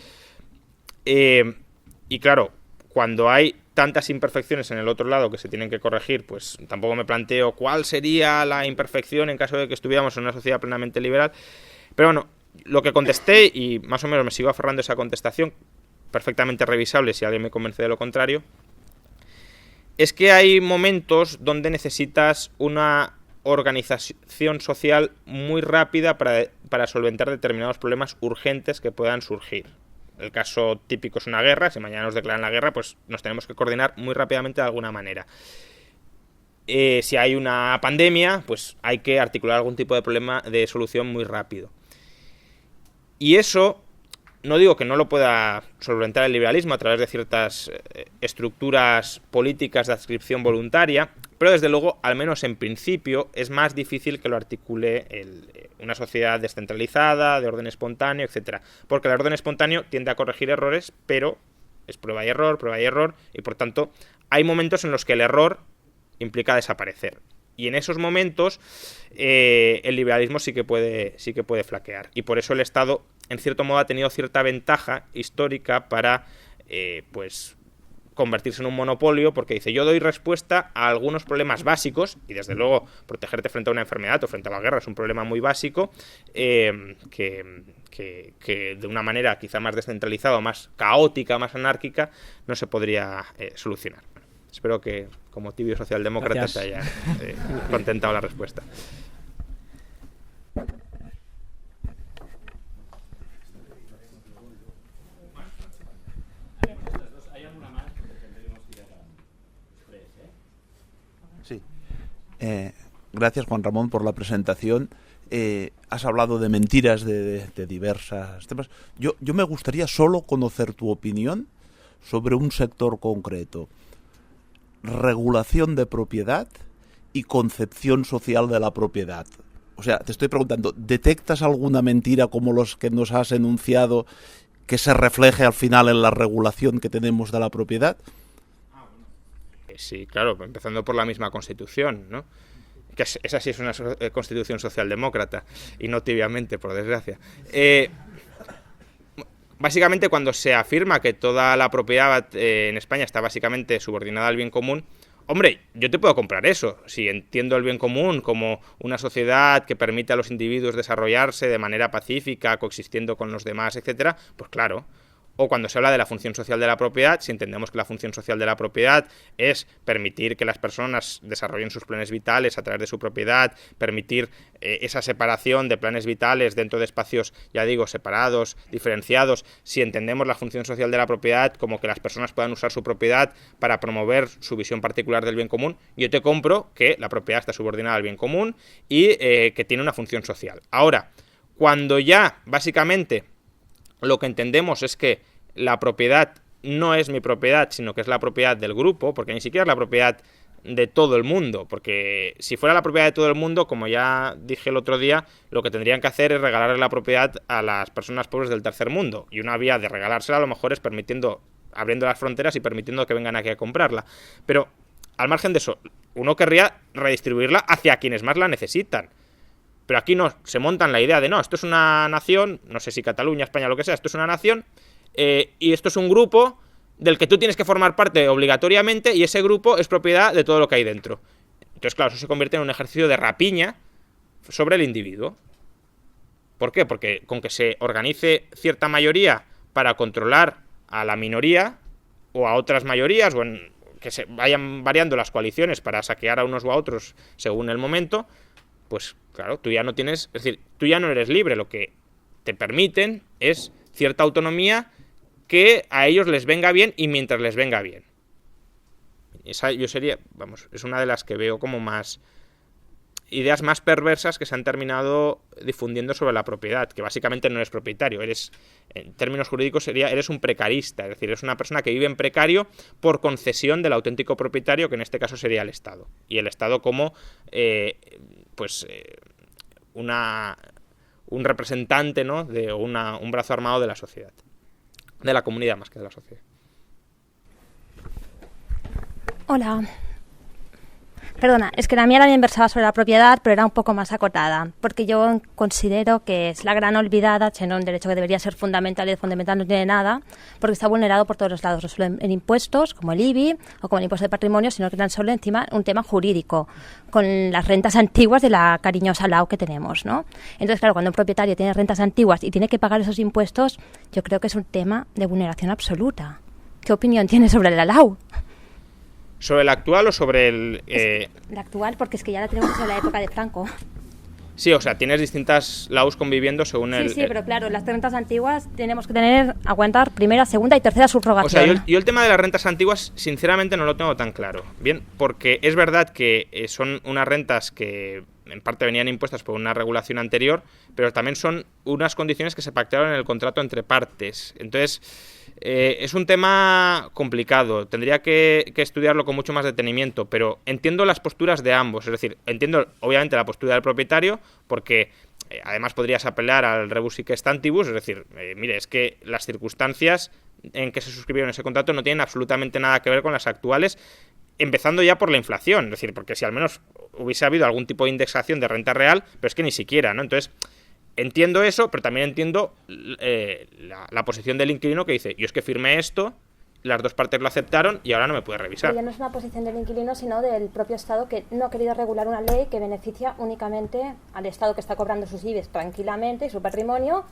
Y claro, cuando hay tantas imperfecciones en el otro lado que se tienen que corregir, pues tampoco me planteo cuál sería la imperfección en caso de que estuviéramos en una sociedad plenamente liberal. Pero bueno, lo que contesté, y más o menos me sigo aferrando a esa contestación, perfectamente revisable si alguien me convence de lo contrario, es que hay momentos donde necesitas una organización social muy rápida para solventar determinados problemas urgentes que puedan surgir. El caso típico es una guerra. Si mañana nos declaran la guerra, pues nos tenemos que coordinar muy rápidamente de alguna manera. Si hay una pandemia, pues hay que articular algún tipo de problema de solución muy rápido. Y eso, no digo que no lo pueda solventar el liberalismo a través de ciertas estructuras políticas de adscripción voluntaria, pero desde luego, al menos en principio, es más difícil que lo articule una sociedad descentralizada, de orden espontáneo, etcétera. Porque el orden espontáneo tiende a corregir errores, pero es prueba y error, y por tanto hay momentos en los que el error implica desaparecer. Y en esos momentos el liberalismo sí que puede flaquear. Y por eso el Estado, en cierto modo, ha tenido cierta ventaja histórica para pues convertirse en un monopolio, porque dice, yo doy respuesta a algunos problemas básicos, y desde luego protegerte frente a una enfermedad o frente a la guerra es un problema muy básico, que de una manera quizá más descentralizada, más caótica, más anárquica, no se podría solucionar. Espero que, como tibio socialdemócrata, te haya contentado la respuesta. Sí. Gracias, Juan Ramón, por la presentación. Has hablado de mentiras de diversas temas. Yo me gustaría solo conocer tu opinión sobre un sector concreto. Regulación de propiedad y concepción social de la propiedad. O sea, te estoy preguntando, ¿detectas alguna mentira como los que nos has enunciado que se refleje al final en la regulación que tenemos de la propiedad? Sí, claro, empezando por la misma Constitución, ¿no? Que esa sí es una Constitución socialdemócrata, y no tibiamente, por desgracia. Básicamente, cuando se afirma que toda la propiedad en España está básicamente subordinada al bien común, hombre, yo te puedo comprar eso. Si entiendo el bien común como una sociedad que permite a los individuos desarrollarse de manera pacífica, coexistiendo con los demás, etcétera, pues claro. O cuando se habla de la función social de la propiedad, si entendemos que la función social de la propiedad es permitir que las personas desarrollen sus planes vitales a través de su propiedad, permitir esa separación de planes vitales dentro de espacios, ya digo, separados, diferenciados, si entendemos la función social de la propiedad como que las personas puedan usar su propiedad para promover su visión particular del bien común, yo te compro que la propiedad está subordinada al bien común y que tiene una función social. Ahora, cuando ya básicamente lo que entendemos es que la propiedad no es mi propiedad, sino que es la propiedad del grupo, porque ni siquiera es la propiedad de todo el mundo, porque si fuera la propiedad de todo el mundo, como ya dije el otro día, lo que tendrían que hacer es regalarle la propiedad a las personas pobres del tercer mundo, y una vía de regalársela a lo mejor es abriendo las fronteras y permitiendo que vengan aquí a comprarla. Pero al margen de eso, uno querría redistribuirla hacia quienes más la necesitan. Pero aquí no, se montan la idea de no, esto es una nación, no sé si Cataluña, España, lo que sea, esto es una nación, y esto es un grupo del que tú tienes que formar parte obligatoriamente, y ese grupo es propiedad de todo lo que hay dentro. Entonces, claro, eso se convierte en un ejercicio de rapiña sobre el individuo. ¿Por qué? Porque con que se organice cierta mayoría para controlar a la minoría o a otras mayorías, o que se vayan variando las coaliciones para saquear a unos o a otros según el momento, pues claro, tú ya no tienes, es decir, tú ya no eres libre, lo que te permiten es cierta autonomía que a ellos les venga bien y mientras les venga bien. Esa yo sería, es una de las que veo como más ideas más perversas que se han terminado difundiendo sobre la propiedad, que básicamente no eres propietario, eres, en términos jurídicos eres un precarista, es decir, eres una persona que vive en precario por concesión del auténtico propietario, que en este caso sería el Estado. Y el Estado como un representante, ¿no?, de un brazo armado de la sociedad, de la comunidad más que de la sociedad. Hola. Perdona, es que la mía también versaba sobre la propiedad, pero era un poco más acotada, porque yo considero que es la gran olvidada, en un derecho que debería ser fundamental y de fundamental no tiene nada, porque está vulnerado por todos los lados, no solo en impuestos, como el IBI o como el impuesto de patrimonio, sino que tan solo encima un tema jurídico, con las rentas antiguas de la cariñosa LAU que tenemos, ¿no? Entonces, claro, cuando un propietario tiene rentas antiguas y tiene que pagar esos impuestos, yo creo que es un tema de vulneración absoluta. ¿Qué opinión tienes sobre la LAU? ¿Sobre el actual o sobre el...? La actual, porque es que ya la tenemos desde la época de Franco. Sí, o sea, tienes distintas laus conviviendo según el... Sí, pero claro, las rentas antiguas tenemos que aguantar primera, segunda y tercera subrogación. O sea, yo el tema de las rentas antiguas, sinceramente, no lo tengo tan claro. Bien, porque es verdad que son unas rentas que en parte venían impuestas por una regulación anterior, pero también son unas condiciones que se pactaron en el contrato entre partes. Entonces, es un tema complicado. Tendría que estudiarlo con mucho más detenimiento, pero entiendo las posturas de ambos. Es decir, entiendo obviamente la postura del propietario, porque además podrías apelar al rebus sic stantibus, es decir, mire, es que las circunstancias en que se suscribieron ese contrato no tienen absolutamente nada que ver con las actuales, empezando ya por la inflación, es decir, porque si al menos hubiese habido algún tipo de indexación de renta real, pero es que ni siquiera, ¿no? Entonces, entiendo eso, pero también entiendo la posición del inquilino que dice, yo es que firmé esto, las dos partes lo aceptaron y ahora no me puede revisar. Pero ya no es una posición del inquilino, sino del propio Estado, que no ha querido regular una ley que beneficia únicamente al Estado, que está cobrando sus IBEs tranquilamente y su patrimonio,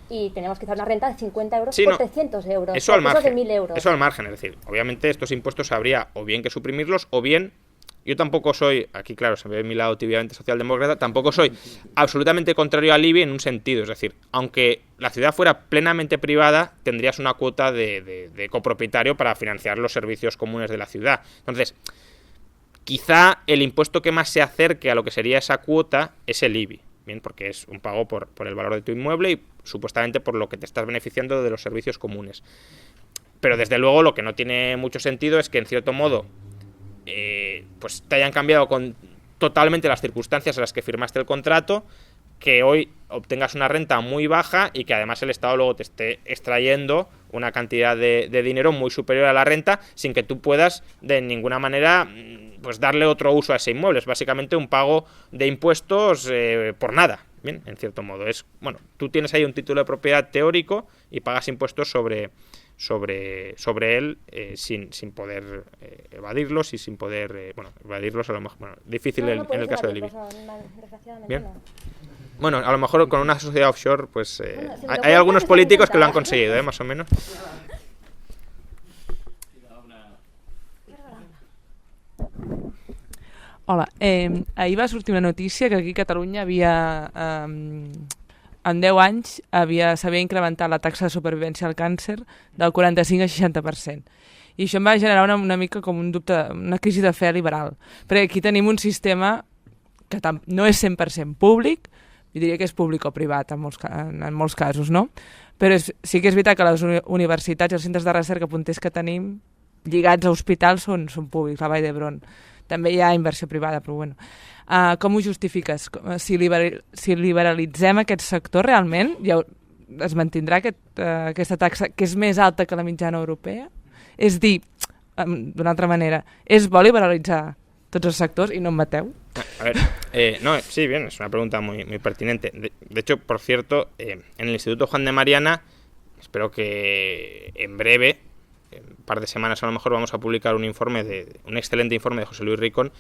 y tenemos que hacer una renta de 50 euros por 300 euros. Eso al margen, de 1.000 euros. Eso al margen, es decir, obviamente estos impuestos habría o bien que suprimirlos o bien... Yo tampoco soy, aquí claro, se ve de mi lado tibiamente socialdemócrata, tampoco soy absolutamente contrario al IBI en un sentido. Es decir, aunque la ciudad fuera plenamente privada, tendrías una cuota de copropietario para financiar los servicios comunes de la ciudad. Entonces, quizá el impuesto que más se acerque a lo que sería esa cuota es el IBI. Bien, porque es un pago por el valor de tu inmueble y supuestamente por lo que te estás beneficiando de los servicios comunes. Pero desde luego lo que no tiene mucho sentido es que en cierto modo pues te hayan cambiado totalmente las circunstancias en las que firmaste el contrato, que hoy obtengas una renta muy baja y que además el Estado luego te esté extrayendo una cantidad de dinero muy superior a la renta sin que tú puedas de ninguna manera pues darle otro uso a ese inmueble. Es básicamente un pago de impuestos por nada. Bien, en cierto modo es, bueno, tú tienes ahí un título de propiedad teórico y pagas impuestos sobre él sin poder evadirlos y sin poder evadirlos a lo mejor, difícil en el caso del IBI. Bien. Bueno, a lo mejor con una sociedad offshore pues hay algunos políticos que lo han conseguido, más o menos. Hola, ahir va sortir una notícia que aquí a Catalunya havia... en 10 anys s'havia incrementat la taxa de supervivència al càncer del 45 a 60%. I això em va generar una mica com un dubte, una crisi de fe liberal. Perquè aquí tenim un sistema que no és 100% públic, jo diria que és públic o privat en molts casos, no? Però sí que és veritat que les universitats i els centres de recerca punters que tenim lligats a hospitals són públics, la Vall d'Hebron. També hi ha inversió privada, però bueno. Com ho justifiques? Si liberalitzem aquest sector, realment es mantindrà aquesta taxa que és més alta que la mitjana europea? És dir, d'una altra manera, és bo liberalitzar tots els sectors i no em mateu? A ver, no, sí, bien, es una pregunta muy, muy pertinente. De hecho, por cierto, en el Instituto Juan de Mariana, espero que en breve, en un par de semanas a lo mejor, vamos a publicar un excelente informe de José Luis Ricón,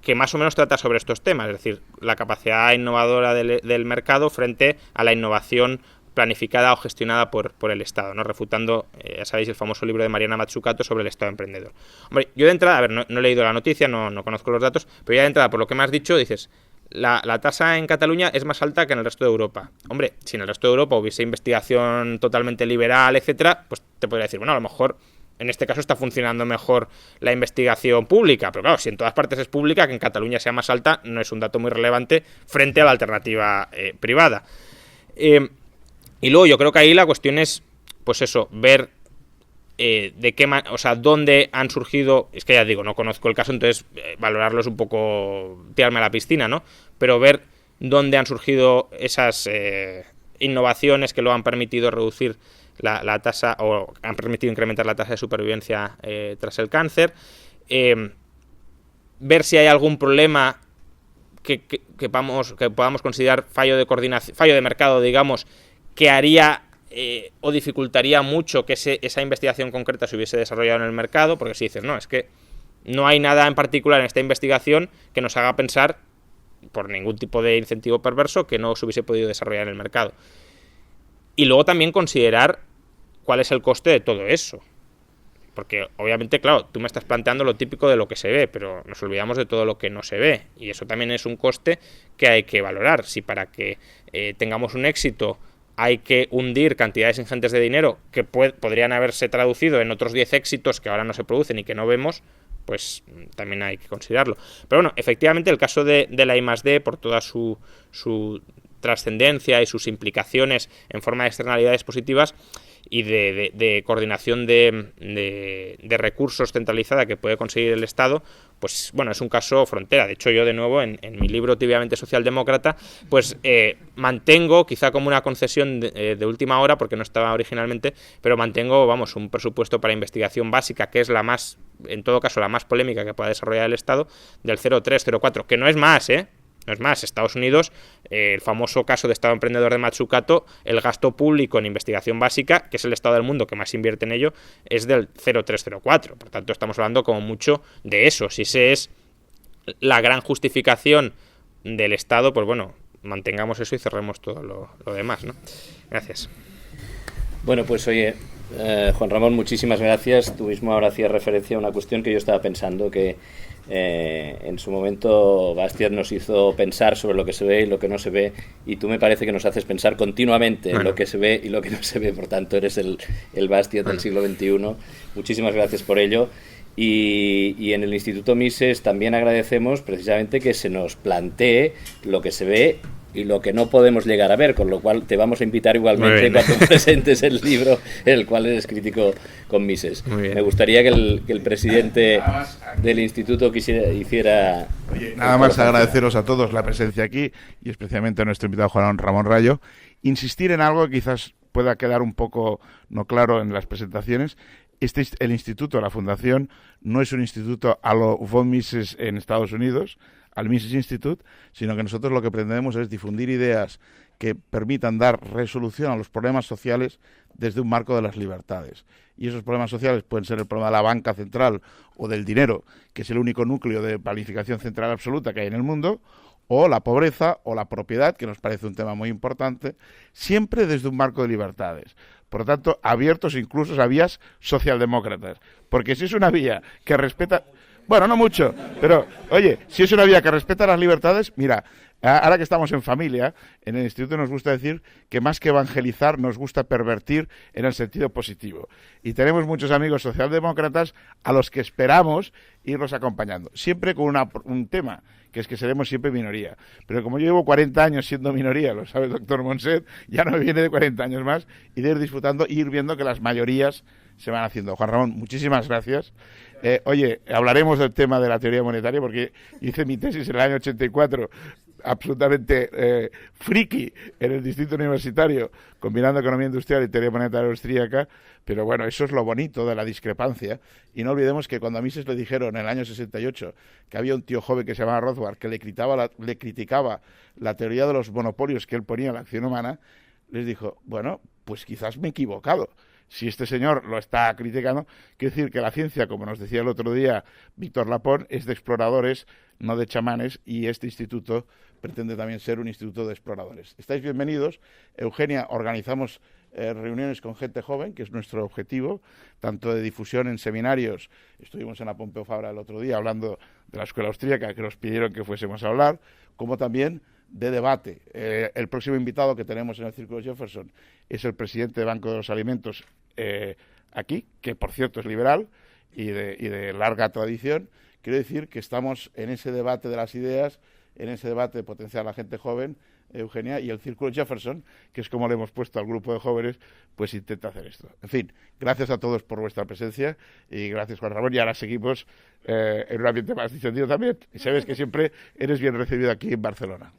que más o menos trata sobre estos temas, es decir, la capacidad innovadora del mercado frente a la innovación planificada o gestionada por el Estado, ¿no? Refutando, ya sabéis, el famoso libro de Mariana Mazzucato sobre el Estado emprendedor. Hombre, yo de entrada, a ver, no he leído la noticia, no conozco los datos, pero ya de entrada, por lo que me has dicho, dices, la tasa en Cataluña es más alta que en el resto de Europa. Hombre, si en el resto de Europa hubiese investigación totalmente liberal, etcétera, pues te podría decir, bueno, a lo mejor en este caso está funcionando mejor la investigación pública, pero claro, si en todas partes es pública, que en Cataluña sea más alta no es un dato muy relevante frente a la alternativa privada. Y luego yo creo que ahí la cuestión es, pues eso, ver dónde han surgido, es que ya digo, no conozco el caso, entonces valorarlo es un poco tirarme a la piscina, ¿no? Pero ver dónde han surgido esas innovaciones que lo han permitido reducir la tasa o han permitido incrementar la tasa de supervivencia tras el cáncer, ver si hay algún problema que podamos considerar fallo de coordinación, fallo de mercado, digamos, que haría o dificultaría mucho que esa investigación concreta se hubiese desarrollado en el mercado, porque si dices, no, es que no hay nada en particular en esta investigación que nos haga pensar, por ningún tipo de incentivo perverso, que no se hubiese podido desarrollar en el mercado. Y luego también considerar cuál es el coste de todo eso. porque obviamente, claro, tú me estás planteando lo típico de lo que se ve, pero nos olvidamos de todo lo que no se ve, y eso también es un coste que hay que valorar. Si para que tengamos un éxito hay que hundir cantidades ingentes de dinero que podrían haberse traducido en otros 10 éxitos que ahora no se producen y que no vemos, pues también hay que considerarlo. Pero bueno, efectivamente el caso de la I+D, por toda su trascendencia y sus implicaciones en forma de externalidades positivas y de coordinación de recursos centralizada que puede conseguir el Estado, pues bueno, es un caso frontera. De hecho, yo de nuevo en mi libro Tibiamente Socialdemócrata, pues mantengo, quizá como una concesión de última hora, porque no estaba originalmente, pero mantengo, vamos, un presupuesto para investigación básica, que es la más, en todo caso, la más polémica que pueda desarrollar el Estado, del 0,3-0,4, que no es más, No es más, Estados Unidos, el famoso caso de Estado emprendedor de Matsukato, el gasto público en investigación básica, que es el Estado del mundo que más invierte en ello, es del 0,3-0,4. Por tanto, estamos hablando como mucho de eso. Si esa es la gran justificación del Estado, pues bueno, mantengamos eso y cerremos todo lo demás, ¿no? Gracias. Bueno, pues oye, Juan Ramón, muchísimas gracias. Tú mismo ahora hacías referencia a una cuestión que yo estaba pensando, que en su momento Bastiat nos hizo pensar sobre lo que se ve y lo que no se ve, y tú me parece que nos haces pensar continuamente en lo que se ve y lo que no se ve. Por tanto, eres el Bastiat del siglo XXI. Muchísimas gracias por ello. Y en el Instituto Mises también agradecemos precisamente que se nos plantee lo que se ve y lo que no podemos llegar a ver, con lo cual te vamos a invitar igualmente cuando presentes el libro en el cual eres crítico con Mises. Me gustaría que el presidente del instituto hiciera... Oye, nada más agradeceros a todos la presencia aquí y especialmente a nuestro invitado Juan Ramón Rayo. Insistir en algo que quizás pueda quedar un poco no claro en las presentaciones. El instituto, la fundación, no es un instituto a lo von Mises en Estados Unidos, al Mises Institute, sino que nosotros lo que pretendemos es difundir ideas que permitan dar resolución a los problemas sociales desde un marco de las libertades. Y esos problemas sociales pueden ser el problema de la banca central o del dinero, que es el único núcleo de planificación central absoluta que hay en el mundo, o la pobreza o la propiedad, que nos parece un tema muy importante, siempre desde un marco de libertades. Por lo tanto, abiertos incluso a vías socialdemócratas. Porque si es una vía que respeta... Bueno, no mucho, pero, oye, si es una vía que respeta las libertades, mira, ahora que estamos en familia, en el instituto nos gusta decir que más que evangelizar nos gusta pervertir en el sentido positivo. Y tenemos muchos amigos socialdemócratas a los que esperamos irlos acompañando, siempre con un tema, que es que seremos siempre minoría. Pero como yo llevo 40 años siendo minoría, lo sabe el doctor Monset, ya no me viene de 40 años más, y de ir disfrutando y ir viendo que las mayorías se van haciendo. Juan Ramón, muchísimas gracias. Oye, hablaremos del tema de la teoría monetaria porque hice mi tesis en el año 84, absolutamente friki, en el distrito universitario, combinando economía industrial y teoría monetaria austríaca, pero bueno, eso es lo bonito de la discrepancia. Y no olvidemos que cuando a Mises le dijeron en el año 68 que había un tío joven que se llamaba Rothbard que le criticaba la teoría de los monopolios que él ponía en la acción humana, les dijo, bueno, pues quizás me he equivocado. Si este señor lo está criticando, quiere decir que la ciencia, como nos decía el otro día Víctor Lapón, es de exploradores, no de chamanes, y este instituto pretende también ser un instituto de exploradores. Estáis bienvenidos. Eugenia, organizamos reuniones con gente joven, que es nuestro objetivo, tanto de difusión en seminarios. Estuvimos en la Pompeu Fabra el otro día hablando de la escuela austríaca, que nos pidieron que fuésemos a hablar, como también de debate. El próximo invitado que tenemos en el Círculo Jefferson es el presidente del Banco de los Alimentos aquí, que por cierto es liberal y de larga tradición. Quiero decir que estamos en ese debate de las ideas, en ese debate de potenciar a la gente joven, Eugenia, y el Círculo Jefferson, que es como le hemos puesto al grupo de jóvenes, pues intenta hacer esto. En fin, gracias a todos por vuestra presencia y gracias, Juan Ramón, y ahora seguimos en un ambiente más distendido también. Y sabes que siempre eres bien recibido aquí en Barcelona.